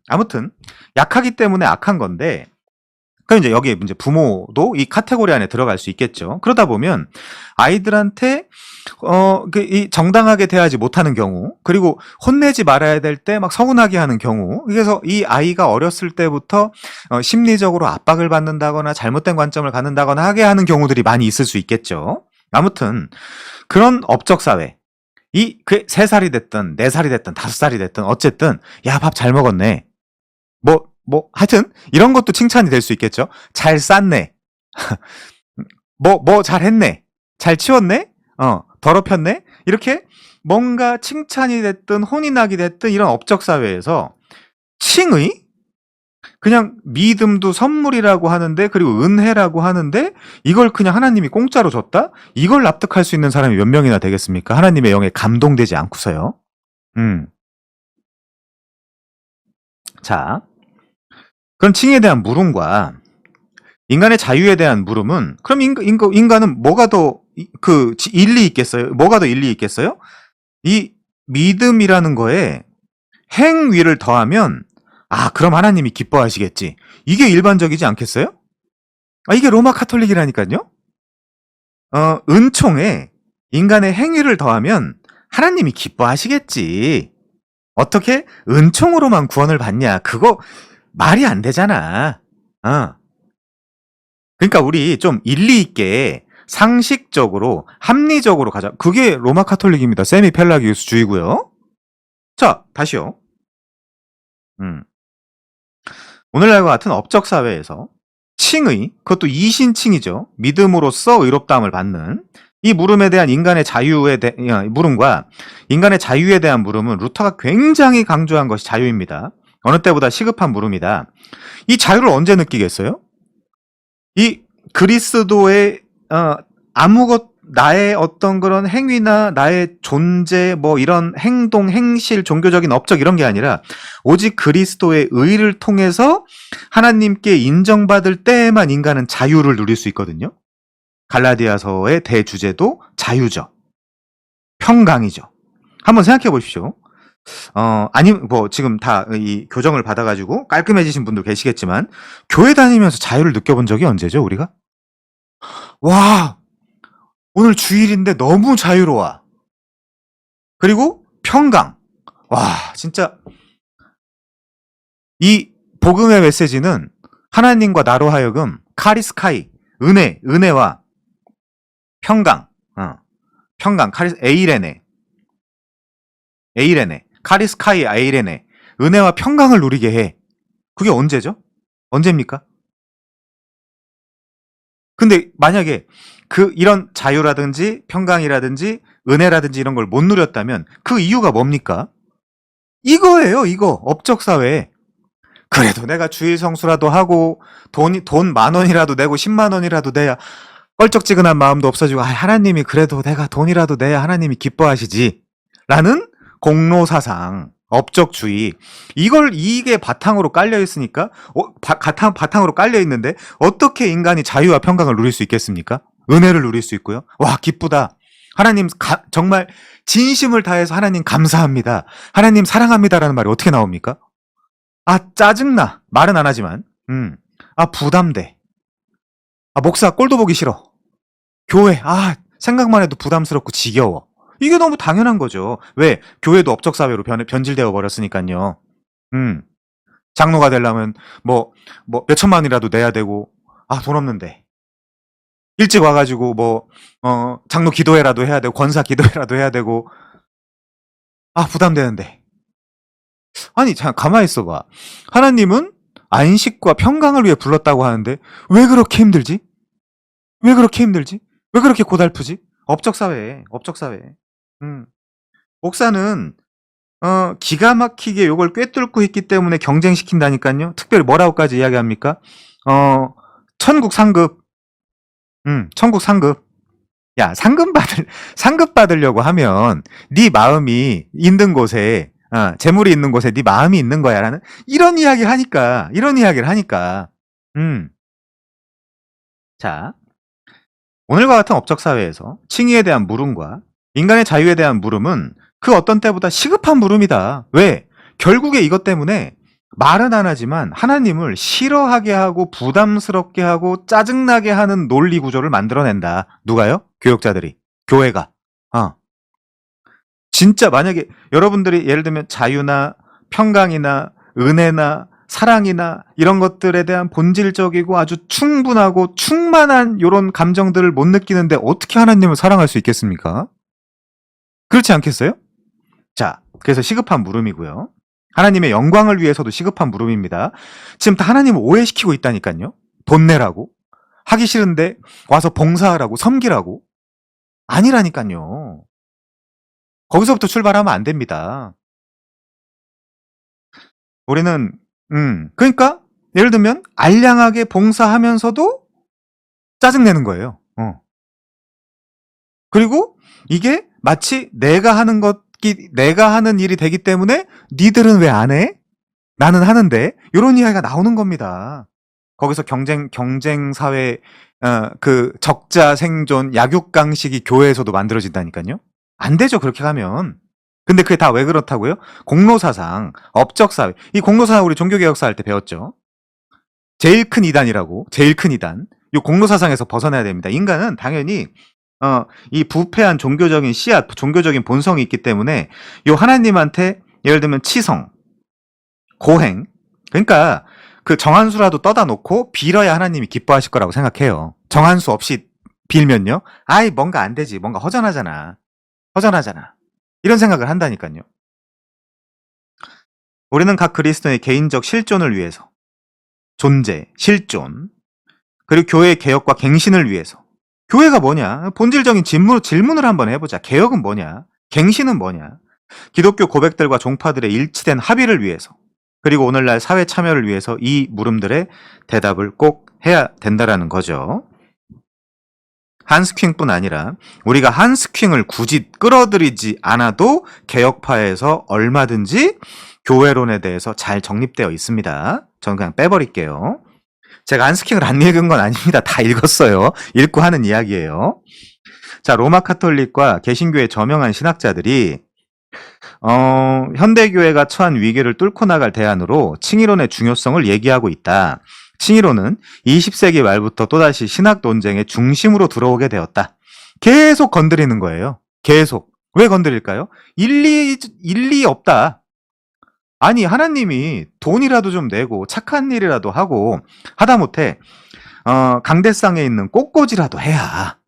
아무튼 약하기 때문에 악한 건데, 그럼 이제 여기에 이제 부모도 이 카테고리 안에 들어갈 수 있겠죠. 그러다 보면 아이들한테 이 정당하게 대하지 못하는 경우, 그리고 혼내지 말아야 될 때 막 서운하게 하는 경우, 그래서 이 아이가 어렸을 때부터 심리적으로 압박을 받는다거나 잘못된 관점을 갖는다거나 하게 하는 경우들이 많이 있을 수 있겠죠. 아무튼 그런 업적 사회, 3살이 됐든 4살이 됐든 5살이 됐든 어쨌든 야, 밥 잘 먹었네. 하여튼 이런 것도 칭찬이 될 수 있겠죠. 잘 쌌네. 잘했네. 잘 치웠네. 더럽혔네. 이렇게 뭔가 칭찬이 됐든 혼이 나게 됐든 이런 업적 사회에서 칭의? 그냥 믿음도 선물이라고 하는데 그리고 은혜라고 하는데 이걸 그냥 하나님이 공짜로 줬다? 이걸 납득할 수 있는 사람이 몇 명이나 되겠습니까? 하나님의 영에 감동되지 않고서요. 자, 그럼 칭의에 대한 물음과 인간의 자유에 대한 물음은 그럼 인간은 뭐가 더 일리 있겠어요? 뭐가 더 일리 있겠어요? 이 믿음이라는 거에 행위를 더하면 그럼 하나님이 기뻐하시겠지. 이게 일반적이지 않겠어요? 이게 로마 카톨릭이라니까요. 은총에 인간의 행위를 더하면 하나님이 기뻐하시겠지. 어떻게 은총으로만 구원을 받냐? 그거 말이 안 되잖아. 그러니까 우리 좀 일리 있게 상식적으로 합리적으로 가자. 그게 로마 카톨릭입니다. 세미 펠라기우스주의고요. 자, 다시요. 오늘날과 같은 업적 사회에서 칭의, 그것도 이신칭이죠. 믿음으로써 의롭다함을 받는 이 물음에 대한 인간의 자유에 대한 물음과 인간의 자유에 대한 물음은 루터가 굉장히 강조한 것이 자유입니다. 어느 때보다 시급한 물음이다. 이 자유를 언제 느끼겠어요? 이 그리스도의 나의 어떤 그런 행위나 나의 존재, 뭐 이런 행동, 행실, 종교적인 업적 이런 게 아니라 오직 그리스도의 의를 통해서 하나님께 인정받을 때에만 인간은 자유를 누릴 수 있거든요. 갈라디아서의 대주제도 자유죠. 평강이죠. 한번 생각해 보십시오. 지금 다 이 교정을 받아가지고 깔끔해지신 분도 계시겠지만, 교회 다니면서 자유를 느껴본 적이 언제죠, 우리가? 와, 오늘 주일인데 너무 자유로워. 그리고 평강. 와, 진짜 이 복음의 메시지는 하나님과 나로 하여금 카리스카이, 은혜와 평강, 에이레네, 카리스카이 에이레네, 은혜와 평강을 누리게 해. 그게 언제죠? 언제입니까? 근데 만약에 이런 자유라든지 평강이라든지 은혜라든지 이런 걸 못 누렸다면 그 이유가 뭡니까? 이거예요, 이거. 업적 사회. 그래도 내가 주일 성수라도 하고 돈 10,000원이라도 내고 100,000원이라도 내야 껄쩍지근한 마음도 없어지고 하나님이 그래도 내가 돈이라도 내야 하나님이 기뻐하시지 라는 공로사상, 업적주의, 이게 바탕으로 깔려있으니까 바탕으로 깔려있는데 어떻게 인간이 자유와 평강을 누릴 수 있겠습니까? 은혜를 누릴 수 있고요. 와, 기쁘다. 하나님 정말 진심을 다해서 하나님 감사합니다, 하나님 사랑합니다라는 말이 어떻게 나옵니까? 짜증나. 말은 안 하지만 부담돼. 목사 꼴도 보기 싫어. 교회 생각만 해도 부담스럽고 지겨워. 이게 너무 당연한 거죠. 왜? 교회도 업적사회로 변질되어 버렸으니까요. 장로가 되려면 몇천만 원이라도 내야 되고, 돈 없는데. 일찍 와가지고 장로 기도회라도 해야 되고, 권사 기도회라도 해야 되고, 부담되는데. 아니, 가만히 있어봐. 하나님은 안식과 평강을 위해 불렀다고 하는데 왜 그렇게 힘들지? 왜 그렇게 고달프지? 업적사회. 목사는 기가 막히게 요걸 꿰뚫고 있기 때문에 경쟁시킨다니까요. 특별히 뭐라고까지 이야기합니까? 천국 상급. 천국 상급. 야, 상급 받으려고 하면 네 마음이 있는 곳에, 재물이 있는 곳에 네 마음이 있는 거야 라는 이런 이야기를 하니까. 자, 오늘과 같은 업적 사회에서 칭의에 대한 물음과 인간의 자유에 대한 물음은 그 어떤 때보다 시급한 물음이다. 왜? 결국에 이것 때문에 말은 안 하지만 하나님을 싫어하게 하고 부담스럽게 하고 짜증나게 하는 논리 구조를 만들어낸다. 누가요? 교역자들이. 교회가. 진짜 만약에 여러분들이 예를 들면 자유나 평강이나 은혜나 사랑이나 이런 것들에 대한 본질적이고 아주 충분하고 충만한 이런 감정들을 못 느끼는데 어떻게 하나님을 사랑할 수 있겠습니까? 그렇지 않겠어요? 자, 그래서 시급한 물음이고요. 하나님의 영광을 위해서도 시급한 물음입니다. 지금 다 하나님을 오해시키고 있다니까요. 돈 내라고, 하기 싫은데 와서 봉사하라고, 섬기라고. 아니라니까요. 거기서부터 출발하면 안 됩니다. 우리는 그러니까 예를 들면 알량하게 봉사하면서도 짜증내는 거예요. 그리고 이게 마치 내가 하는 일이 되기 때문에 니들은 왜 안 해? 나는 하는데 이런 이야기가 나오는 겁니다. 거기서 경쟁 사회 그 적자 생존 약육강식이 교회에서도 만들어진다니까요. 안 되죠 그렇게 가면. 근데 그게 다 왜 그렇다고요? 공로사상, 업적사회. 이 공로사상 우리 종교개혁사 할 때 배웠죠. 제일 큰 이단이라고. 제일 큰 이단. 이 공로사상에서 벗어나야 됩니다. 인간은 당연히 이 부패한 종교적인 씨앗, 종교적인 본성이 있기 때문에 요 하나님한테 예를 들면 치성, 고행, 그러니까 그 정한수라도 떠다 놓고 빌어야 하나님이 기뻐하실 거라고 생각해요. 정한수 없이 빌면요. 아이 뭔가 안 되지. 뭔가 허전하잖아. 이런 생각을 한다니까요. 우리는 각 그리스도인의 개인적 실존을 위해서 존재, 실존, 그리고 교회의 개혁과 갱신을 위해서 교회가 뭐냐? 본질적인 질문을 한번 해보자. 개혁은 뭐냐? 갱신은 뭐냐? 기독교 고백들과 종파들의 일치된 합의를 위해서 그리고 오늘날 사회 참여를 위해서 이 물음들의 대답을 꼭 해야 된다라는 거죠. 한스킹뿐 아니라 우리가 한스킹을 굳이 끌어들이지 않아도 개혁파에서 얼마든지 교회론에 대해서 잘 정립되어 있습니다. 저는 그냥 빼버릴게요. 제가 한스킹을 안 읽은 건 아닙니다. 다 읽었어요. 읽고 하는 이야기예요. 자, 로마 카톨릭과 개신교의 저명한 신학자들이 현대교회가 처한 위기를 뚫고 나갈 대안으로 칭의론의 중요성을 얘기하고 있다. 칭의론은 20세기 말부터 또다시 신학 논쟁의 중심으로 들어오게 되었다. 계속 건드리는 거예요. 계속. 왜 건드릴까요? 일리 없다. 아니 하나님이 돈이라도 좀 내고 착한 일이라도 하고 하다못해 강대상에 있는 꽃꽂이라도 해야.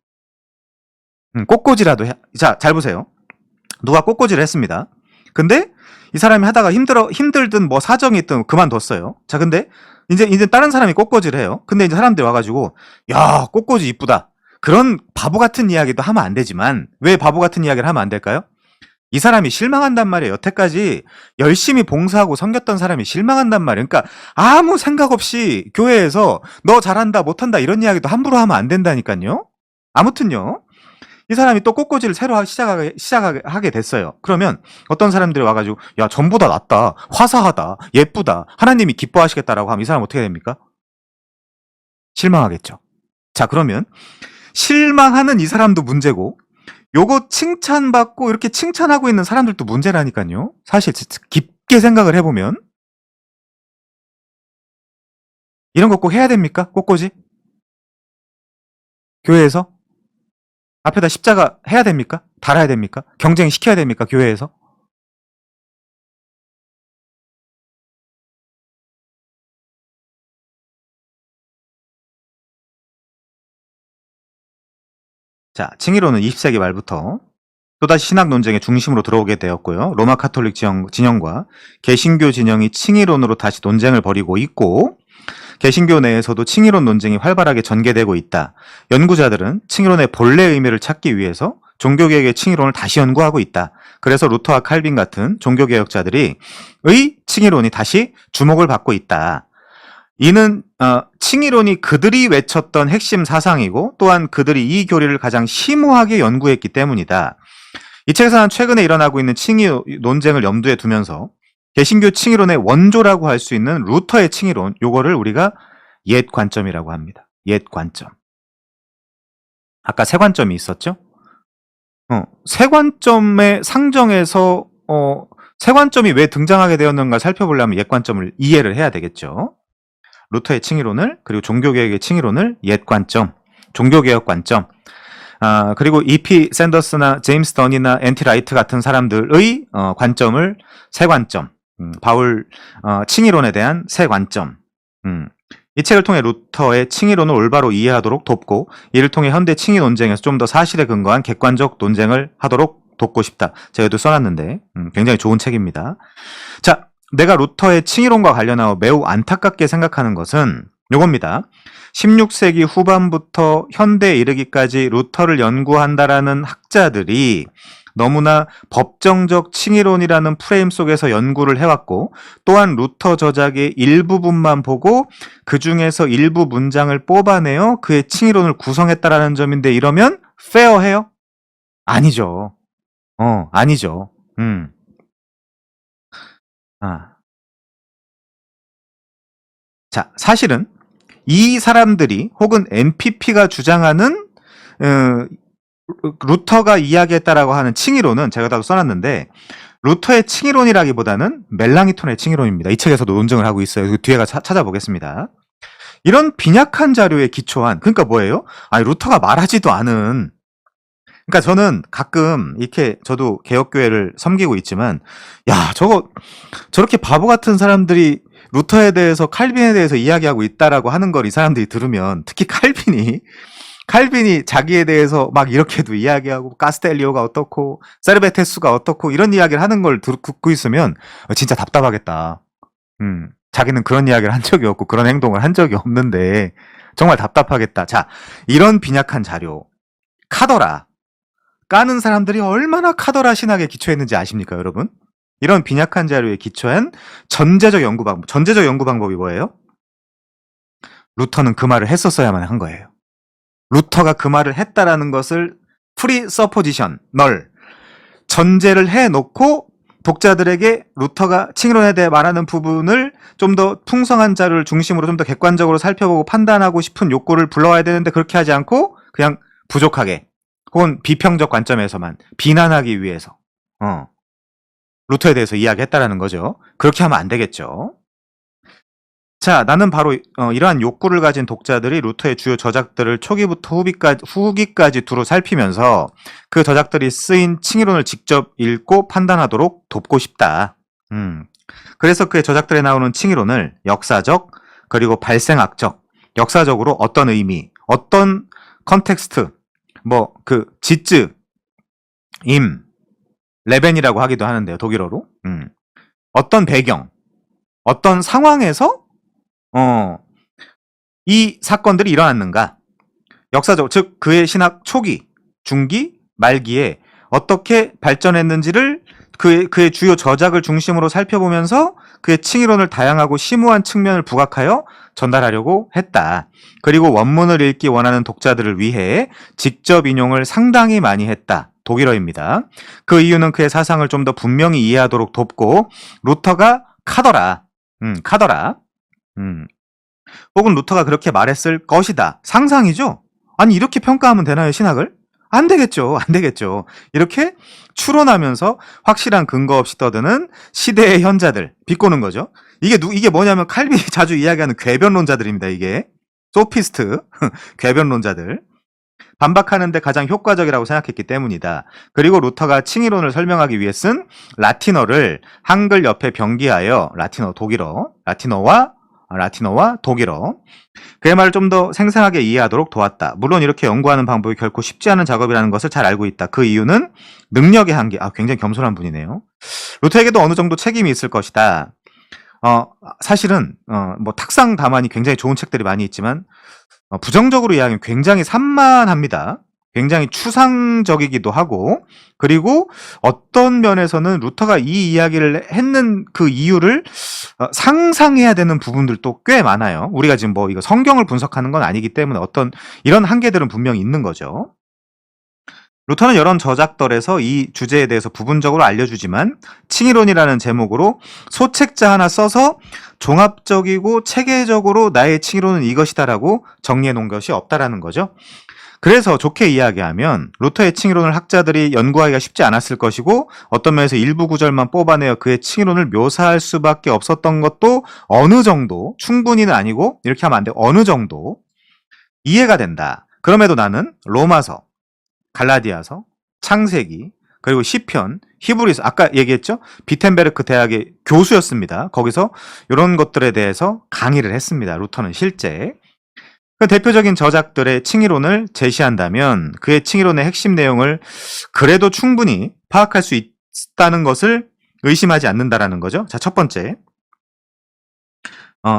꽃꽂이라도 해. 자, 잘 보세요. 누가 꽃꽂이를 했습니다. 근데 이 사람이 하다가 힘들든 뭐 사정이 있든 그만뒀어요. 자, 근데 이제 다른 사람이 꽃꽂이를 해요. 근데 이제 사람들이 와가지고 야, 꽃꽂이 이쁘다. 그런 바보 같은 이야기도 하면 안 되지만 왜 바보 같은 이야기를 하면 안 될까요? 이 사람이 실망한단 말이에요. 여태까지 열심히 봉사하고 섬겼던 사람이 실망한단 말이에요. 그러니까 아무 생각 없이 교회에서 너 잘한다 못한다 이런 이야기도 함부로 하면 안 된다니까요. 아무튼요. 이 사람이 또 꽃꽂이를 새로 시작하게 됐어요. 그러면 어떤 사람들이 와가지고 야 전보다 낫다, 화사하다, 예쁘다, 하나님이 기뻐하시겠다라고 하면 이 사람 어떻게 됩니까? 실망하겠죠. 자, 그러면 실망하는 이 사람도 문제고 요거 칭찬받고 이렇게 칭찬하고 있는 사람들도 문제라니까요. 사실 깊게 생각을 해보면 이런 거 꼭 해야 됩니까? 꽃꽂이? 교회에서? 앞에다 십자가 해야 됩니까? 달아야 됩니까? 경쟁시켜야 됩니까? 교회에서? 자, 칭의론은 20세기 말부터 또다시 신학 논쟁의 중심으로 들어오게 되었고요. 로마 카톨릭 진영과 개신교 진영이 칭의론으로 다시 논쟁을 벌이고 있고 개신교 내에서도 칭의론 논쟁이 활발하게 전개되고 있다. 연구자들은 칭의론의 본래 의미를 찾기 위해서 종교개혁의 칭의론을 다시 연구하고 있다. 그래서 루터와 칼빈 같은 종교개혁자들이 칭의론이 다시 주목을 받고 있다. 이는 칭의론이 그들이 외쳤던 핵심 사상이고 또한 그들이 이 교리를 가장 심오하게 연구했기 때문이다. 이 책에서는 최근에 일어나고 있는 칭의 논쟁을 염두에 두면서 개신교 칭의론의 원조라고 할 수 있는 루터의 칭의론, 요거를 우리가 옛 관점이라고 합니다. 옛 관점. 아까 세 관점이 있었죠? 세 관점의 상정에서 세 관점이 왜 등장하게 되었는가 살펴보려면 옛 관점을 이해를 해야 되겠죠. 루터의 칭의론을 그리고 종교개혁의 칭의론을 옛 관점, 종교개혁 관점, 그리고 E.P. 샌더스나 제임스 던이나 앤티 라이트 같은 사람들의 관점을 세 관점, 바울 칭의론에 대한 세 관점. 이 책을 통해 루터의 칭의론을 올바로 이해하도록 돕고 이를 통해 현대 칭의 논쟁에서 좀 더 사실에 근거한 객관적 논쟁을 하도록 돕고 싶다. 제가 또 써놨는데 굉장히 좋은 책입니다. 자, 내가 루터의 칭의론과 관련하여 매우 안타깝게 생각하는 것은 요겁니다. 16세기 후반부터 현대에 이르기까지 루터를 연구한다라는 학자들이 너무나 법정적 칭의론이라는 프레임 속에서 연구를 해왔고 또한 루터 저작의 일부분만 보고 그 중에서 일부 문장을 뽑아내어 그의 칭의론을 구성했다라는 점인데 이러면 페어해요? 아니죠. 아니죠. 자, 사실은 이 사람들이 혹은 MPP가 주장하는 루터가 이야기했다라고 하는 칭의론은 제가 다 써놨는데 루터의 칭의론이라기보다는 멜랑이톤의 칭의론입니다. 이 책에서도 논증을 하고 있어요. 그 뒤에가 찾아보겠습니다. 이런 빈약한 자료에 기초한 그러니까 뭐예요? 아니 루터가 말하지도 않은 그러니까 저는 가끔 이렇게 저도 개혁교회를 섬기고 있지만 야 저거 저렇게 바보 같은 사람들이 루터에 대해서 칼빈에 대해서 이야기하고 있다라고 하는 걸 이 사람들이 들으면 특히 칼빈이 자기에 대해서 막 이렇게도 이야기하고 가스텔리오가 어떻고 세르베테스가 어떻고 이런 이야기를 하는 걸 듣고 있으면 진짜 답답하겠다. 자기는 그런 이야기를 한 적이 없고 그런 행동을 한 적이 없는데 정말 답답하겠다. 자, 이런 빈약한 자료 카더라 까는 사람들이 얼마나 카더라 신학에 기초했는지 아십니까, 여러분? 이런 빈약한 자료에 기초한 전제적 연구 방법이 뭐예요? 루터는 그 말을 했었어야만 한 거예요. 루터가 그 말을 했다라는 것을 프리서포지션, 전제를 해놓고 독자들에게 루터가 칭의론에 대해 말하는 부분을 좀 더 풍성한 자료를 중심으로 좀 더 객관적으로 살펴보고 판단하고 싶은 욕구를 불러와야 되는데 그렇게 하지 않고 그냥 부족하게 혹은 비평적 관점에서만 비난하기 위해서 루터에 대해서 이야기했다라는 거죠. 그렇게 하면 안 되겠죠. 자, 나는 바로 이러한 욕구를 가진 독자들이 루터의 주요 저작들을 초기부터 후기까지 두루 살피면서 그 저작들이 쓰인 칭의론을 직접 읽고 판단하도록 돕고 싶다. 그래서 그의 저작들에 나오는 칭의론을 역사적 그리고 발생학적, 역사적으로 어떤 의미, 어떤 컨텍스트, 지츠, 레벤이라고 하기도 하는데요, 독일어로. 어떤 배경, 어떤 상황에서 이 사건들이 일어났는가? 역사적, 즉 그의 신학 초기, 중기, 말기에 어떻게 발전했는지를 그의 주요 저작을 중심으로 살펴보면서 그의 칭의론을 다양하고 심오한 측면을 부각하여 전달하려고 했다. 그리고 원문을 읽기 원하는 독자들을 위해 직접 인용을 상당히 많이 했다. 독일어입니다. 그 이유는 그의 사상을 좀 더 분명히 이해하도록 돕고 루터가 카더라. 혹은 루터가 그렇게 말했을 것이다. 상상이죠? 아니 이렇게 평가하면 되나요, 신학을? 안 되겠죠. 이렇게 추론하면서 확실한 근거 없이 떠드는 시대의 현자들 비꼬는 거죠. 이게 뭐냐면 칼빈이 자주 이야기하는 궤변론자들입니다. 이게 소피스트 궤변론자들 반박하는데 가장 효과적이라고 생각했기 때문이다. 그리고 루터가 칭의론을 설명하기 위해 쓴 라틴어를 한글 옆에 병기하여 라틴어와 독일어 그의 말을 좀 더 생생하게 이해하도록 도왔다. 물론 이렇게 연구하는 방법이 결코 쉽지 않은 작업이라는 것을 잘 알고 있다. 그 이유는 능력의 한계. 굉장히 겸손한 분이네요. 루터에게도 어느 정도 책임이 있을 것이다. 사실은 탁상 다만이 굉장히 좋은 책들이 많이 있지만 부정적으로 이야기하면 굉장히 산만합니다. 굉장히 추상적이기도 하고 그리고 어떤 면에서는 루터가 이 이야기를 했는 그 이유를 상상해야 되는 부분들도 꽤 많아요. 우리가 지금 이거 성경을 분석하는 건 아니기 때문에 어떤 이런 한계들은 분명히 있는 거죠. 루터는 여러 저작들에서 이 주제에 대해서 부분적으로 알려주지만 칭의론이라는 제목으로 소책자 하나 써서 종합적이고 체계적으로 나의 칭의론은 이것이다라고 정리해 놓은 것이 없다라는 거죠. 그래서 좋게 이야기하면 루터의 칭의론을 학자들이 연구하기가 쉽지 않았을 것이고 어떤 면에서 일부 구절만 뽑아내어 그의 칭의론을 묘사할 수밖에 없었던 것도 어느 정도, 충분히는 아니고 이렇게 하면 안 돼. 어느 정도 이해가 된다. 그럼에도 나는 로마서, 갈라디아서, 창세기, 그리고 시편, 히브리서 아까 얘기했죠? 비텐베르크 대학의 교수였습니다. 거기서 이런 것들에 대해서 강의를 했습니다. 루터는 실제. 그 대표적인 저작들의 칭의론을 제시한다면 그의 칭의론의 핵심 내용을 그래도 충분히 파악할 수 있다는 것을 의심하지 않는다라는 거죠. 자, 첫 번째.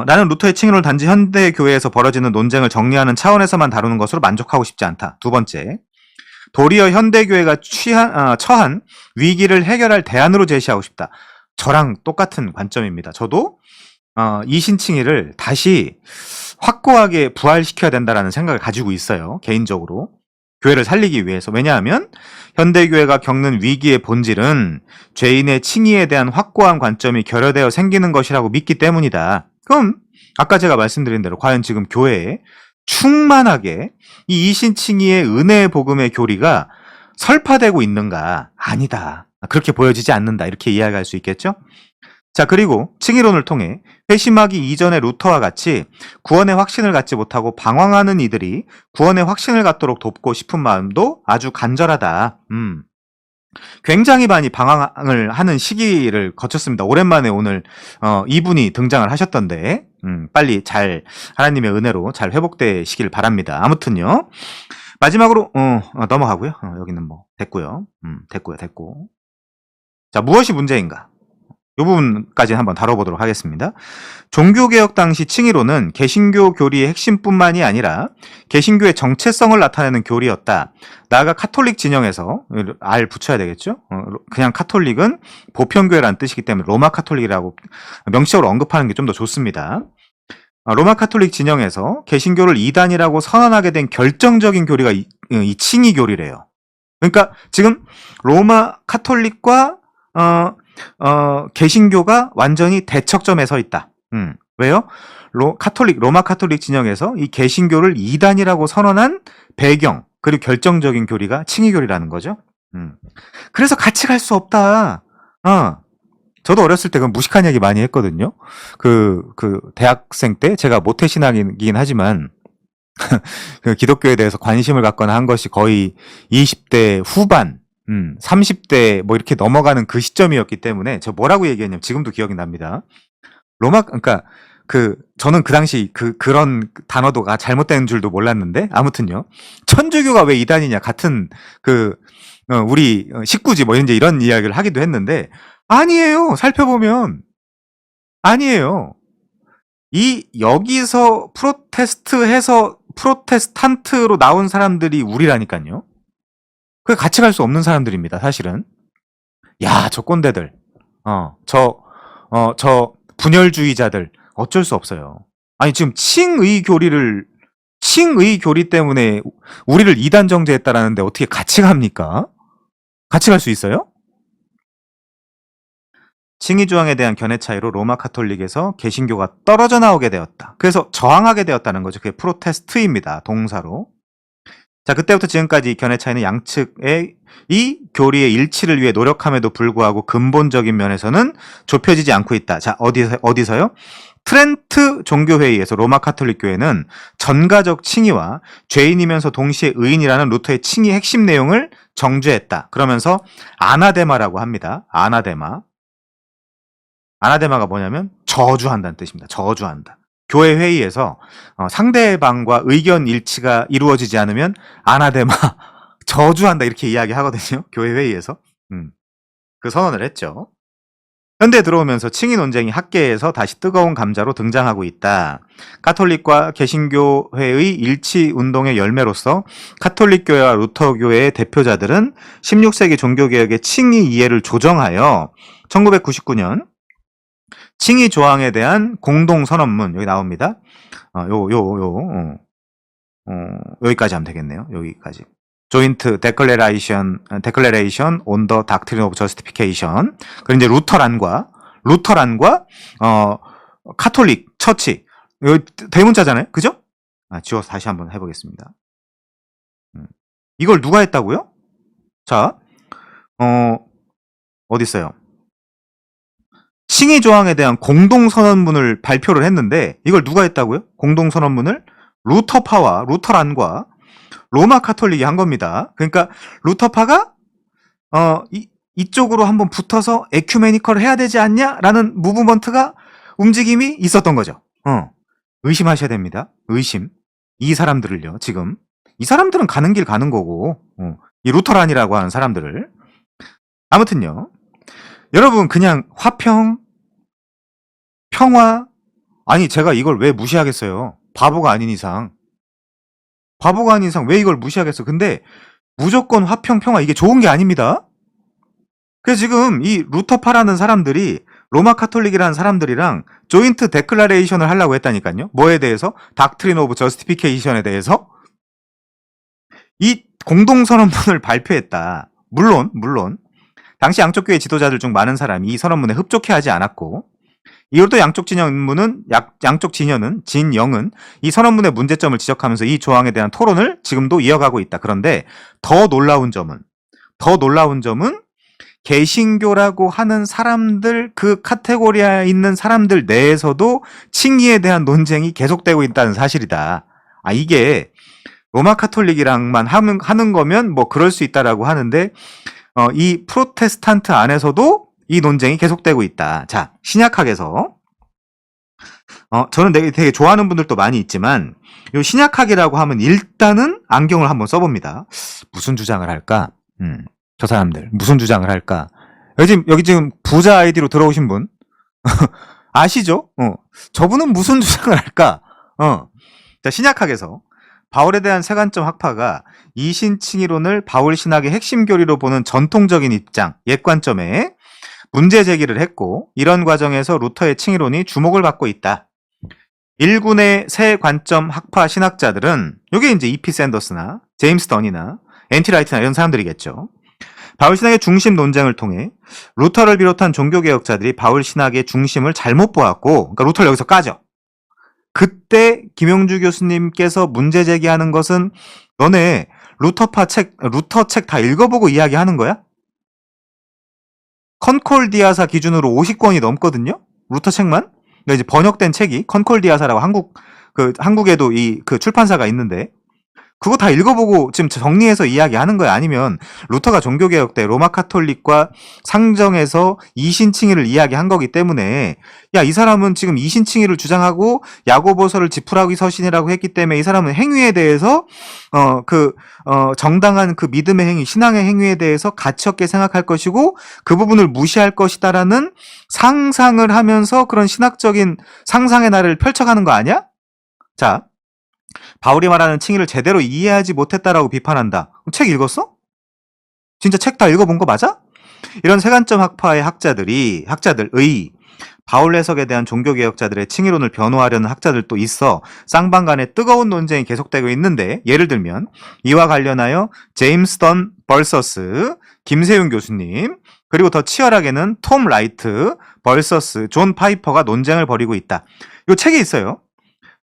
나는 루터의 칭의론을 단지 현대 교회에서 벌어지는 논쟁을 정리하는 차원에서만 다루는 것으로 만족하고 싶지 않다. 두 번째. 도리어 현대교회가 처한 위기를 해결할 대안으로 제시하고 싶다. 저랑 똑같은 관점입니다. 저도 이신칭의를 다시 확고하게 부활시켜야 된다라는 생각을 가지고 있어요. 개인적으로. 교회를 살리기 위해서. 왜냐하면 현대교회가 겪는 위기의 본질은 죄인의 칭의에 대한 확고한 관점이 결여되어 생기는 것이라고 믿기 때문이다. 그럼 아까 제가 말씀드린 대로 과연 지금 교회에 충만하게 이 이신칭의의 은혜의 복음의 교리가 설파되고 있는가? 아니다. 그렇게 보여지지 않는다. 이렇게 이야기할 수 있겠죠? 자, 그리고 칭의론을 통해 회심하기 이전의 루터와 같이 구원의 확신을 갖지 못하고 방황하는 이들이 구원의 확신을 갖도록 돕고 싶은 마음도 아주 간절하다. 굉장히 많이 방황을 하는 시기를 거쳤습니다. 오랜만에 오늘 이분이 등장을 하셨던데 빨리 잘 하나님의 은혜로 잘 회복되시길 바랍니다. 아무튼요. 마지막으로 넘어가고요. 여기는 뭐 됐고요. 됐고. 자, 무엇이 문제인가? 이 부분까지 한번 다뤄보도록 하겠습니다. 종교개혁 당시 칭의론은 개신교 교리의 핵심뿐만이 아니라 개신교의 정체성을 나타내는 교리였다. 나아가 카톨릭 진영에서 R 붙여야 되겠죠? 그냥 카톨릭은 보편교회라는 뜻이기 때문에 로마 카톨릭이라고 명시적으로 언급하는 게 좀 더 좋습니다. 로마 카톨릭 진영에서 개신교를 이단이라고 선언하게 된 결정적인 교리가 이 칭의 교리래요. 그러니까 지금 로마 카톨릭과 개신교가 완전히 대척점에 서 있다. 왜요? 로마 카톨릭 진영에서 이 개신교를 이단이라고 선언한 배경, 그리고 결정적인 교리가 칭의교리라는 거죠. 그래서 같이 갈 수 없다. 저도 어렸을 때 그 무식한 얘기 많이 했거든요. 그 대학생 때 제가 모태신앙이긴 하지만 그 기독교에 대해서 관심을 갖거나 한 것이 거의 20대 후반, 30대 뭐 이렇게 넘어가는 그 시점이었기 때문에 저 뭐라고 얘기했냐면 지금도 기억이 납니다. 그러니까 저는 그 당시 그런 단어도가 잘못된 줄도 몰랐는데 아무튼요. 천주교가 왜 이단이냐 같은 우리 식구지 뭐 이런 이야기를 하기도 했는데 아니에요. 살펴보면 아니에요. 여기서 프로테스탄트로 나온 사람들이 우리라니까요. 그 같이 갈 수 없는 사람들입니다, 사실은. 야, 저 꼰대들. 저 분열주의자들. 어쩔 수 없어요. 아니, 지금 칭의 교리 때문에 우리를 이단 정죄했다라는데 어떻게 같이 갑니까? 같이 갈 수 있어요? 칭의 조항에 대한 견해 차이로 로마 카톨릭에서 개신교가 떨어져 나오게 되었다. 그래서 저항하게 되었다는 거죠. 그게 프로테스트입니다. 동사로. 자, 그때부터 지금까지 견해 차이는 양측의 이 교리의 일치를 위해 노력함에도 불구하고 근본적인 면에서는 좁혀지지 않고 있다. 자, 어디서요? 트렌트 종교회의에서 로마 카톨릭 교회는 전가적 칭의와 죄인이면서 동시에 의인이라는 루터의 칭의 핵심 내용을 정죄했다. 그러면서 아나데마라고 합니다. 아나데마가 뭐냐면 저주한다는 뜻입니다. 저주한다. 교회 회의에서 상대방과 의견 일치가 이루어지지 않으면 아나데마 저주한다 이렇게 이야기하거든요. 교회 회의에서. 그 선언을 했죠. 현대에 들어오면서 칭의 논쟁이 학계에서 다시 뜨거운 감자로 등장하고 있다. 카톨릭과 개신교회의 일치 운동의 열매로서 카톨릭 교회와 루터 교회의 대표자들은 16세기 종교개혁의 칭의 이해를 조정하여 1999년 칭의 조항에 대한 공동선언문 여기 나옵니다. 여기까지 하면 되겠네요. 여기까지. Joint Declaration on the Doctrine of Justification. 그리고 이제 루터란과 카톨릭 처치. 여기 대문자잖아요. 그죠? 지워서 다시 한번 해보겠습니다. 이걸 누가 했다고요? 자, 어디 있어요? 칭의 조항에 대한 공동선언문을 발표를 했는데 이걸 누가 했다고요? 공동선언문을 루터란과 로마 카톨릭이 한 겁니다. 그러니까 루터파가 이쪽으로 한번 붙어서 에큐메니컬을 해야 되지 않냐라는 무브먼트가 움직임이 있었던 거죠. 의심하셔야 됩니다. 의심. 이 사람들을요. 지금 이 사람들은 가는 길 가는 거고 이 루터란이라고 하는 사람들을 아무튼요. 여러분 그냥 화평, 평화 아니 제가 이걸 왜 무시하겠어요. 바보가 아닌 이상 왜 이걸 무시하겠어. 근데 무조건 화평, 평화 이게 좋은 게 아닙니다. 그래서 지금 이 루터파라는 사람들이 로마 카톨릭이라는 사람들이랑 조인트 데클라레이션을 하려고 했다니까요. 뭐에 대해서? 닥트린 오브 저스티피케이션에 대해서 이 공동선언문을 발표했다. 물론 당시 양쪽 교회 지도자들 중 많은 사람이 이 선언문에 흡족해하지 않았고, 이것도 양쪽 진영은 이 선언문의 문제점을 지적하면서 이 조항에 대한 토론을 지금도 이어가고 있다. 그런데 더 놀라운 점은 개신교라고 하는 사람들, 그 카테고리에 있는 사람들 내에서도 칭의에 대한 논쟁이 계속되고 있다는 사실이다. 이게 로마 카톨릭이랑만 하는 거면 뭐 그럴 수 있다라고 하는데, 이 프로테스탄트 안에서도 이 논쟁이 계속되고 있다. 자, 신약학에서 저는 되게 좋아하는 분들도 많이 있지만, 이 신약학이라고 하면 일단은 안경을 한번 써봅니다. 무슨 주장을 할까? 저 사람들 무슨 주장을 할까? 여기 지금 부자 아이디로 들어오신 분 아시죠? 저분은 무슨 주장을 할까? 자, 신약학에서 바울에 대한 세관점 학파가 이신칭의론을 바울 신학의 핵심 교리로 보는 전통적인 입장, 옛관점에 문제 제기를 했고, 이런 과정에서 루터의 칭의론이 주목을 받고 있다. 일군의 새 관점 학파 신학자들은, 요게 이제 E.P. 샌더스나 제임스 던이나 N.T. 라이트나 이런 사람들이겠죠. 바울 신학의 중심 논쟁을 통해 루터를 비롯한 종교개혁자들이 바울 신학의 중심을 잘못 보았고, 그러니까 루터를 여기서 까죠. 그때 김용주 교수님께서 문제 제기하는 것은, 너네 루터 책 다 읽어보고 이야기하는 거야? 컨콜디아사 기준으로 50권이 넘거든요? 루터 책만? 그러니까 이제 번역된 책이 컨콜디아사라고 한국에도 그 출판사가 있는데, 그거 다 읽어보고 지금 정리해서 이야기하는 거야? 아니면 루터가 종교개혁 때 로마 카톨릭과 상정해서 이신칭의를 이야기한 거기 때문에, 야, 이 사람은 지금 이신칭의를 주장하고 야고보서를 지푸라기 서신이라고 했기 때문에 이 사람은 행위에 대해서 정당한 그 믿음의 행위, 신앙의 행위에 대해서 가치 없게 생각할 것이고 그 부분을 무시할 것이다라는 상상을 하면서 그런 신학적인 상상의 나래를 펼쳐가는 거 아니야? 자, 바울이 말하는 칭의를 제대로 이해하지 못했다라고 비판한다. 책 읽었어? 진짜 책 다 읽어본 거 맞아? 이런 세관점 학파의 학자들의 바울 해석에 대한 종교개혁자들의 칭의론을 변호하려는 학자들도 있어 쌍방간에 뜨거운 논쟁이 계속되고 있는데, 예를 들면 이와 관련하여 제임스 던 벌서스, 김세윤 교수님, 그리고 더 치열하게는 톰 라이트, 벌서스, 존 파이퍼가 논쟁을 벌이고 있다. 요 책이 있어요.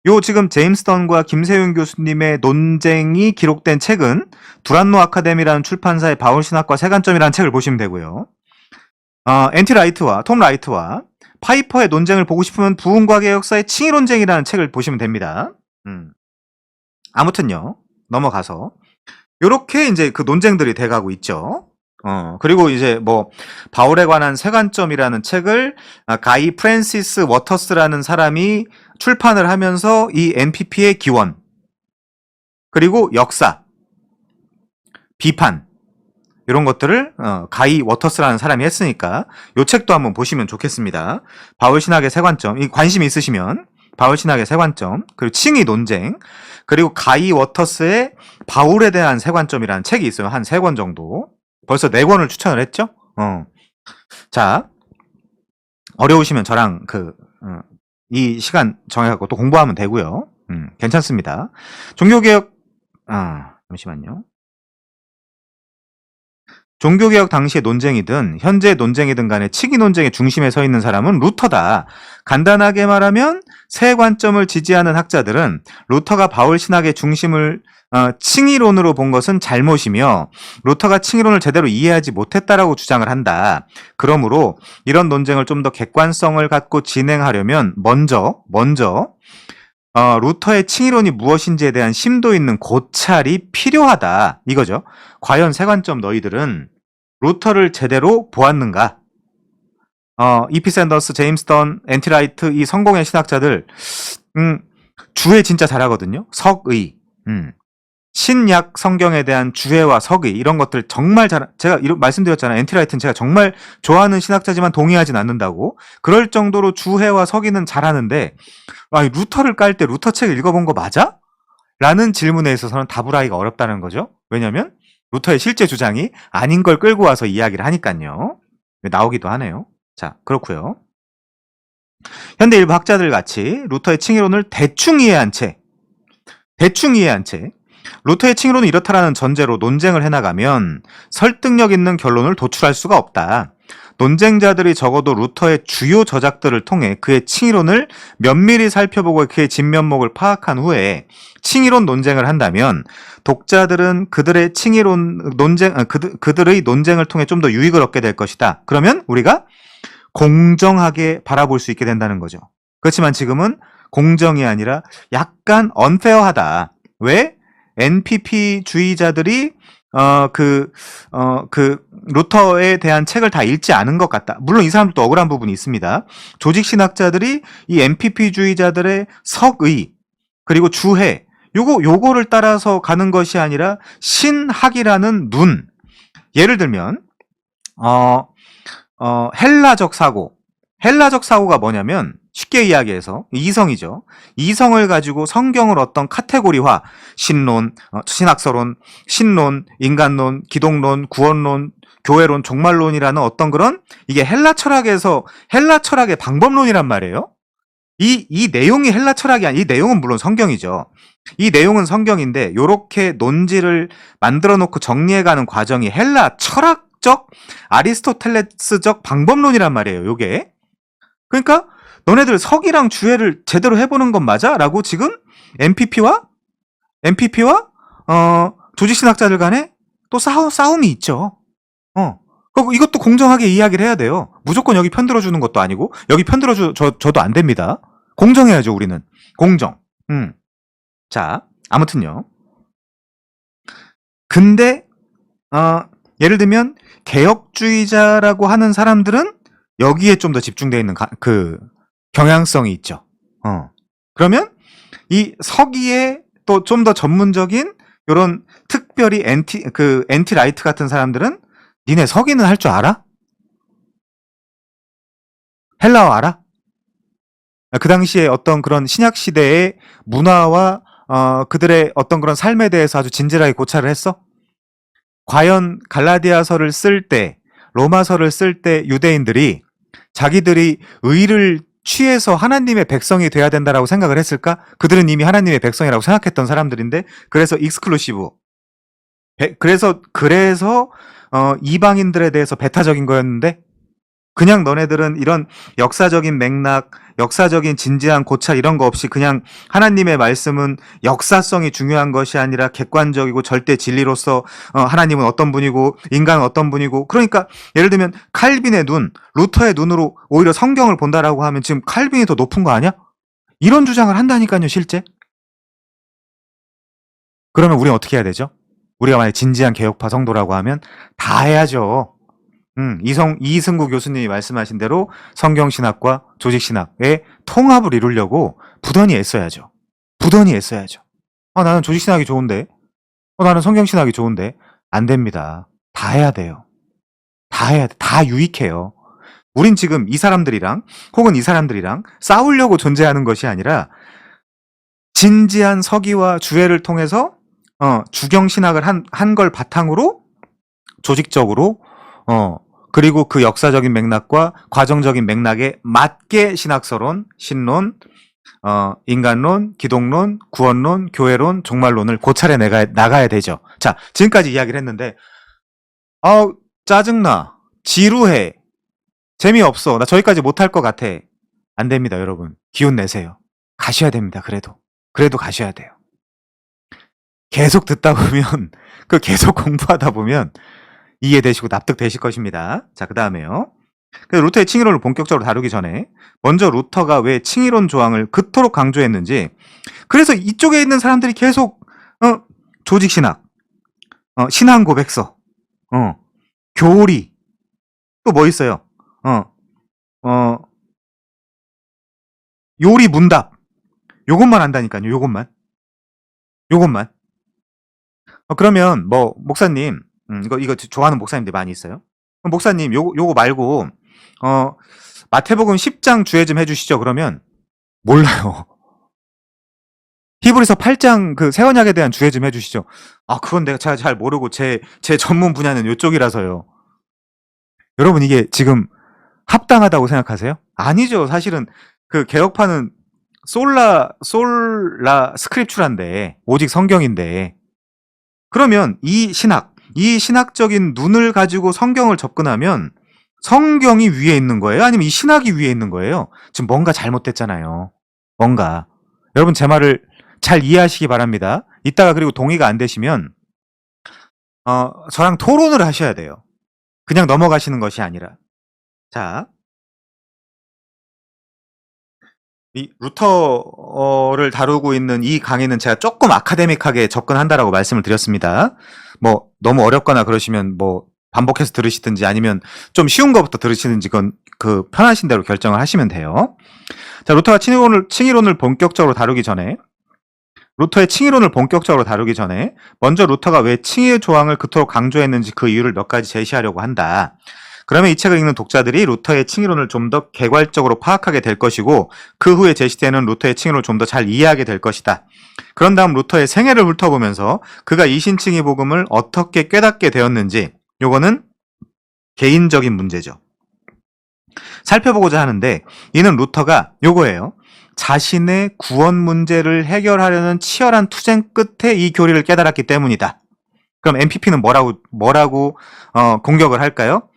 요 지금 제임스 던과 김세윤 교수님의 논쟁이 기록된 책은 두란노 아카데미라는 출판사의 바울 신학과 세관점이라는 책을 보시면 되고요. N.T. 라이트와 톰 라이트와 파이퍼의 논쟁을 보고 싶으면 부흥과 개혁사의 칭의론쟁이라는 책을 보시면 됩니다. 아무튼요, 넘어가서 요렇게 이제 그 논쟁들이 돼가고 있죠. 그리고 이제 뭐 바울에 관한 세관점이라는 책을 가이 프랜시스 워터스라는 사람이 출판을 하면서 이 NPP의 기원, 그리고 역사, 비판, 이런 것들을 가이 워터스라는 사람이 했으니까 이 책도 한번 보시면 좋겠습니다. 바울 신학의 세관점, 이 관심이 있으시면 바울 신학의 세관점, 그리고 칭의 논쟁, 그리고 가이 워터스의 바울에 대한 세관점이라는 책이 있어요. 한 3권 정도. 벌써 4권을 추천을 했죠? 자, 어려우시면 저랑 이 시간 정해갖고 또 공부하면 되고요. 괜찮습니다. 종교개혁, 잠시만요. 종교개혁 당시의 논쟁이든 현재 논쟁이든 간에 칭의 논쟁의 중심에 서 있는 사람은 루터다. 간단하게 말하면 새 관점을 지지하는 학자들은 루터가 바울 신학의 중심을 칭의론으로 본 것은 잘못이며 루터가 칭의론을 제대로 이해하지 못했다라고 주장을 한다. 그러므로 이런 논쟁을 좀 더 객관성을 갖고 진행하려면 먼저 루터의 칭의론이 무엇인지에 대한 심도 있는 고찰이 필요하다. 이거죠. 과연 새 관점 너희들은 루터를 제대로 보았는가? E.P. 샌더스, 제임스 던, N.T. 라이트, 이 성공의 신학자들, 주해 진짜 잘하거든요. 석의, 신약 성경에 대한 주해와 석의, 이런 것들 정말 제가 말씀드렸잖아요. N.T. 라이트는 제가 정말 좋아하는 신학자지만 동의하진 않는다고. 그럴 정도로 주해와 석의는 잘하는데, 루터를 깔 때 루터 책을 읽어본 거 맞아? 라는 질문에 있어서는 답을 하기가 어렵다는 거죠. 왜냐면 루터의 실제 주장이 아닌 걸 끌고 와서 이야기를 하니까요. 나오기도 하네요. 자, 그렇고요. 현대 일부 학자들 같이 루터의 칭의론을 대충 이해한 채 루터의 칭의론은 이렇다라는 전제로 논쟁을 해나가면 설득력 있는 결론을 도출할 수가 없다. 논쟁자들이 적어도 루터의 주요 저작들을 통해 그의 칭의론을 면밀히 살펴보고 그의 진면목을 파악한 후에 칭의론 논쟁을 한다면 독자들은 그들의 그들의 논쟁을 통해 좀 더 유익을 얻게 될 것이다. 그러면 우리가 공정하게 바라볼 수 있게 된다는 거죠. 그렇지만 지금은 공정이 아니라 약간 언페어하다. 왜? NPP주의자들이 루터에 대한 책을 다 읽지 않은 것 같다. 물론 이 사람들도 억울한 부분이 있습니다. 조직신학자들이 이 NPP주의자들의 석의, 그리고 주해, 요거를 따라서 가는 것이 아니라 신학이라는 눈. 예를 들면, 헬라적 사고가 뭐냐면, 쉽게 이야기해서 이성이죠. 이성을 가지고 성경을 어떤 카테고리화, 신론, 신학설론, 신론, 인간론, 기독론, 구원론, 교회론, 종말론이라는 어떤 그런 이게 헬라 철학의 방법론이란 말이에요. 이 내용이 헬라 철학이 아니, 이 내용은 물론 성경이죠. 이 내용은 성경인데 요렇게 논지를 만들어 놓고 정리해가는 과정이 헬라 철학적 아리스토텔레스적 방법론이란 말이에요. 요게. 그러니까 너네들 석이랑 주해를 제대로 해보는 건 맞아? 라고 지금 MPP와 조직신학자들 간에 또 싸움이 있죠. 이것도 공정하게 이야기를 해야 돼요. 무조건 여기 편들어주는 것도 아니고, 여기 저도 안 됩니다. 공정해야죠, 우리는. 공정. 자, 아무튼요. 근데, 예를 들면, 개혁주의자라고 하는 사람들은 여기에 좀 더 집중되어 있는 경향성이 있죠. 그러면 이 서기에 또 좀 더 전문적인 요런 특별히 엔티라이트 같은 사람들은 니네 서기는 할 줄 알아? 헬라어 알아? 그 당시에 어떤 그런 신약 시대의 문화와 그들의 어떤 그런 삶에 대해서 아주 진지하게 고찰을 했어? 과연 갈라디아서를 쓸 때, 로마서를 쓸 때 유대인들이 자기들이 의를 취해서 하나님의 백성이 돼야 된다라고 생각을 했을까? 그들은 이미 하나님의 백성이라고 생각했던 사람들인데, 그래서 익스클루시브. 그래서 이방인들에 대해서 배타적인 거였는데, 그냥 너네들은 이런 역사적인 맥락, 역사적인 진지한 고찰 이런 거 없이 그냥 하나님의 말씀은 역사성이 중요한 것이 아니라 객관적이고 절대 진리로서 하나님은 어떤 분이고 인간은 어떤 분이고, 그러니까 예를 들면 칼빈의 눈, 루터의 눈으로 오히려 성경을 본다라고 하면 지금 칼빈이 더 높은 거 아니야? 이런 주장을 한다니까요, 실제. 그러면 우리는 어떻게 해야 되죠? 우리가 만약 진지한 개혁파 성도라고 하면 다 해야죠. 이승구 교수님이 말씀하신 대로 성경신학과 조직신학의 통합을 이루려고 부단히 애써야죠. 나는 조직신학이 좋은데, 나는 성경신학이 좋은데, 안 됩니다. 다 해야 돼요. 다 해야 돼. 다 유익해요. 우린 지금 이 사람들이랑 싸우려고 존재하는 것이 아니라 진지한 서기와 주해를 통해서 주경신학을 한 걸 바탕으로 조직적으로 그리고 그 역사적인 맥락과 과정적인 맥락에 맞게 신학설론, 신론, 인간론, 기독론, 구원론, 교회론, 종말론을 고찰해 나가야 되죠. 자, 지금까지 이야기를 했는데, 짜증나. 지루해. 재미없어. 나 저기까지 못할 것 같아. 안 됩니다, 여러분. 기운 내세요. 가셔야 됩니다, 그래도 가셔야 돼요. 계속 듣다 보면, 계속 공부하다 보면, 이해되시고 납득되실 것입니다. 자, 그 다음에요. 루터의 칭의론을 본격적으로 다루기 전에 먼저 루터가 왜 칭의론 조항을 그토록 강조했는지, 그래서 이쪽에 있는 사람들이 계속 조직신학, 신앙고백서, 교리, 또 뭐 있어요? 요리 문답, 요것만 한다니까요. 요것만. 그러면 뭐 목사님, 이거 좋아하는 목사님들 많이 있어요. 그럼 목사님, 요거 말고, 마태복음 10장 주해 좀 해주시죠. 그러면, 몰라요. 히브리서 8장 그 새 언약에 대한 주해 좀 해주시죠. 아, 그건 제가 잘 모르고 제 전문 분야는 요쪽이라서요. 여러분, 이게 지금 합당하다고 생각하세요? 아니죠. 사실은 그 개혁파는 솔라 스크립추라인데, 오직 성경인데, 그러면 이 신학적인 눈을 가지고 성경을 접근하면 성경이 위에 있는 거예요? 아니면 이 신학이 위에 있는 거예요? 지금 뭔가 잘못됐잖아요. 뭔가. 여러분, 제 말을 잘 이해하시기 바랍니다. 이따가 그리고 동의가 안 되시면 저랑 토론을 하셔야 돼요. 그냥 넘어가시는 것이 아니라. 자, 이 루터를 다루고 있는 이 강의는 제가 조금 아카데믹하게 접근한다라고 말씀을 드렸습니다. 뭐 너무 어렵거나 그러시면 뭐 반복해서 들으시든지 아니면 좀 쉬운 것부터 들으시든지 그건 그 편하신 대로 결정을 하시면 돼요. 자, 루터가 칭의론을 본격적으로 다루기 전에 루터의 칭의론을 본격적으로 다루기 전에 먼저 루터가 왜 칭의 조항을 그토록 강조했는지 그 이유를 몇 가지 제시하려고 한다. 그러면 이 책을 읽는 독자들이 루터의 칭의론을 좀 더 개괄적으로 파악하게 될 것이고 그 후에 제시되는 루터의 칭의론을 좀 더 잘 이해하게 될 것이다. 그런 다음 루터의 생애를 훑어보면서 그가 이신칭의 복음을 어떻게 깨닫게 되었는지 요거는 개인적인 문제죠. 살펴보고자 하는데 이는 루터가 요거예요. 자신의 구원 문제를 해결하려는 치열한 투쟁 끝에 이 교리를 깨달았기 때문이다. 그럼 MPP는 뭐라고 공격을 할까요?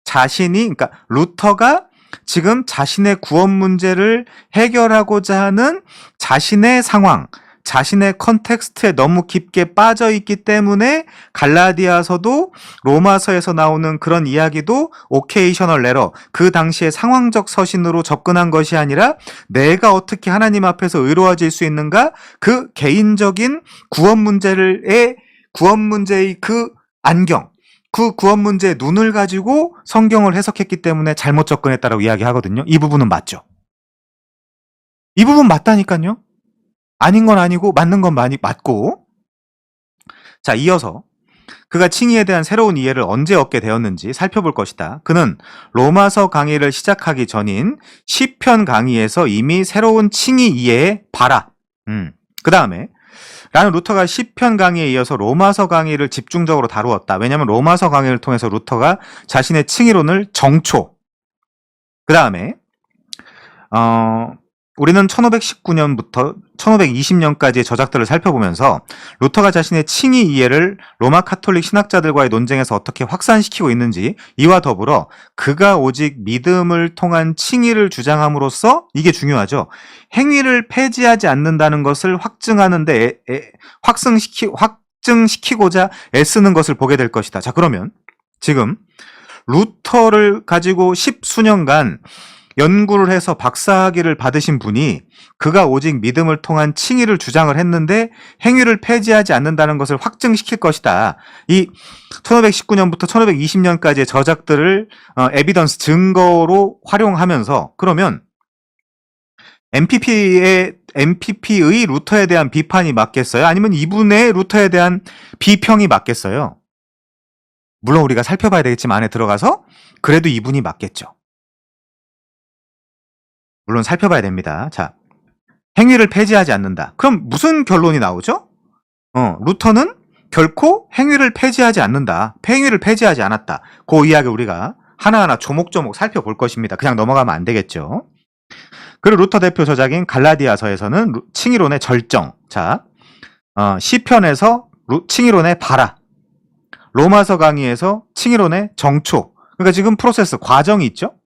그러니까 루터가 지금 자신의 구원 문제를 해결하고자 하는 자신의 상황, 자신의 컨텍스트에 너무 깊게 빠져 있기 때문에 갈라디아서도 로마서에서 나오는 그런 이야기도 오케이셔널 에러, 그 당시의 상황적 서신으로 접근한 것이 아니라 내가 어떻게 하나님 앞에서 의로워질 수 있는가? 그 개인적인 구원 문제의 그 안경, 그 구원 문제의 눈을 가지고 성경을 해석했기 때문에 잘못 접근했다라고 이야기하거든요. 이 부분은 맞죠. 이 부분 맞다니까요. 아닌 건 아니고 맞는 건 맞고. 자, 이어서 그가 칭의에 대한 새로운 이해를 언제 얻게 되었는지 살펴볼 것이다. 그는 로마서 강의를 시작하기 전인 시편 강의에서 이미 새로운 칭의 이해에 그 다음에 라는 루터가 시편 강의에 이어서 로마서 강의를 집중적으로 다루었다. 왜냐하면 로마서 강의를 통해서 루터가 자신의 칭의론을 정초. 그 다음에 우리는 1519년부터 1520년까지의 저작들을 살펴보면서 루터가 자신의 칭의 이해를 로마 카톨릭 신학자들과의 논쟁에서 어떻게 확산시키고 있는지, 이와 더불어 그가 오직 믿음을 통한 칭의를 주장함으로써, 이게 중요하죠, 행위를 폐지하지 않는다는 것을 확증시키고자 애쓰는 것을 보게 될 것이다. 자, 그러면 지금 루터를 가지고 10수년간 연구를 해서 박사학위를 받으신 분이 그가 오직 믿음을 통한 칭의를 주장을 했는데 행위를 폐지하지 않는다는 것을 확증시킬 것이다. 이 1519년부터 1520년까지의 저작들을 에비던스, 증거로 활용하면서, 그러면 MPP의 루터에 대한 비판이 맞겠어요? 아니면 이분의 루터에 대한 비평이 맞겠어요? 물론 우리가 살펴봐야 되겠지만 안에 들어가서 그래도 이분이 맞겠죠. 물론 살펴봐야 됩니다. 자, 행위를 폐지하지 않는다. 그럼 무슨 결론이 나오죠? 루터는 결코 행위를 폐지하지 않는다. 행위를 폐지하지 않았다. 그 이야기 우리가 하나하나 조목조목 살펴볼 것입니다. 그냥 넘어가면 안 되겠죠. 그리고 루터 대표 저작인 갈라디아서에서는 칭의론의 절정. 자, 시편에서 칭의론의 발화. 로마서 강의에서 칭의론의 정초. 그러니까 지금 프로세스, 과정이 있죠.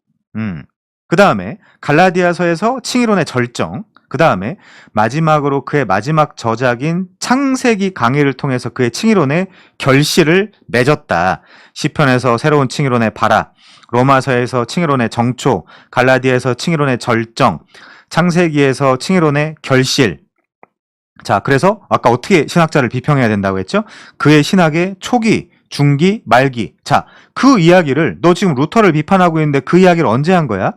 그 다음에 갈라디아서에서 칭의론의 절정, 그 다음에 마지막으로 그의 마지막 저작인 창세기 강의를 통해서 그의 칭의론의 결실을 맺었다. 시편에서 새로운 칭의론의 발화, 로마서에서 칭의론의 정초, 갈라디아에서 칭의론의 절정, 창세기에서 칭의론의 결실. 자, 그래서 아까 어떻게 신학자를 비평해야 된다고 했죠? 그의 신학의 초기, 중기, 말기. 자, 그 이야기를, 너 지금 루터를 비판하고 있는데 그 이야기를 언제 한 거야?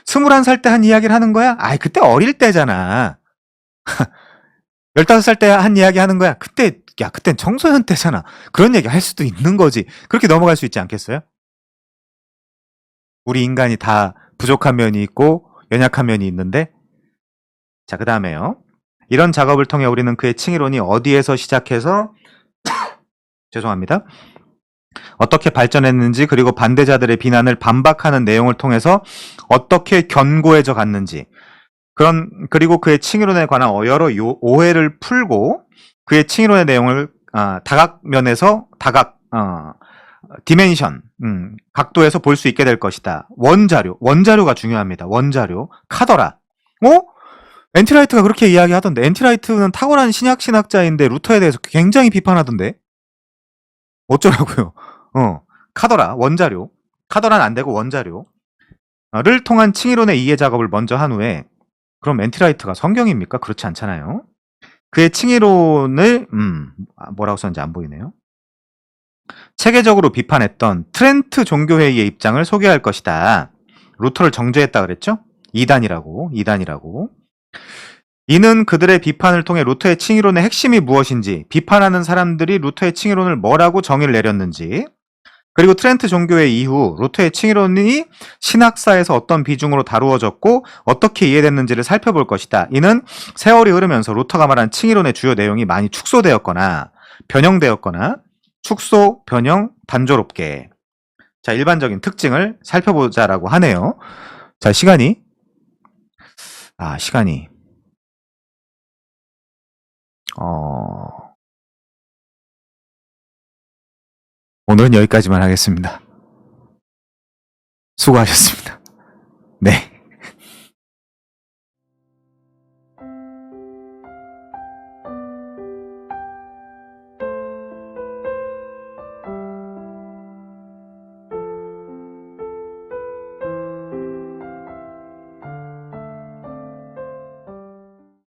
21살 때 한 이야기를 하는 거야? 아이, 그때 어릴 때잖아. 15살 때 한 이야기 하는 거야? 그땐 청소년 때잖아. 그런 얘기 할 수도 있는 거지. 그렇게 넘어갈 수 있지 않겠어요? 우리 인간이 다 부족한 면이 있고 연약한 면이 있는데. 자, 그 다음에요. 이런 작업을 통해 우리는 그의 칭의론이 어디에서 시작해서 죄송합니다. 어떻게 발전했는지, 그리고 반대자들의 비난을 반박하는 내용을 통해서 어떻게 견고해져 갔는지, 그리고 그의 칭의론에 관한 여러 오해를 풀고 그의 칭의론의 내용을 다각면에서 디멘션, 각도에서 볼 수 있게 될 것이다. 원자료가 중요합니다. 원자료, 카더라. 엔티라이트가 그렇게 이야기하던데, 엔티라이트는 탁월한 신학자인데 루터에 대해서 굉장히 비판하던데 어쩌라고요? 카더라, 원자료, 카더라는 안 되고 원자료를 통한 칭의론의 이해 작업을 먼저 한 후에, 그럼 엔티라이트가 성경입니까? 그렇지 않잖아요. 그의 칭의론을 뭐라고 썼는지 안 보이네요. 체계적으로 비판했던 트렌트 종교회의의 입장을 소개할 것이다. 루터를 정죄했다 그랬죠? 이단이라고. 이는 그들의 비판을 통해 루터의 칭의론의 핵심이 무엇인지, 비판하는 사람들이 루터의 칭의론을 뭐라고 정의를 내렸는지, 그리고 트렌트 종교회 이후 루터의 칭의론이 신학사에서 어떤 비중으로 다루어졌고 어떻게 이해됐는지를 살펴볼 것이다. 이는 세월이 흐르면서 루터가 말한 칭의론의 주요 내용이 많이 축소되었거나 변형되었거나 축소, 변형, 단조롭게. 자, 일반적인 특징을 살펴보자라고 하네요. 자, 시간이 오늘은 여기까지만 하겠습니다. 수고하셨습니다. 네.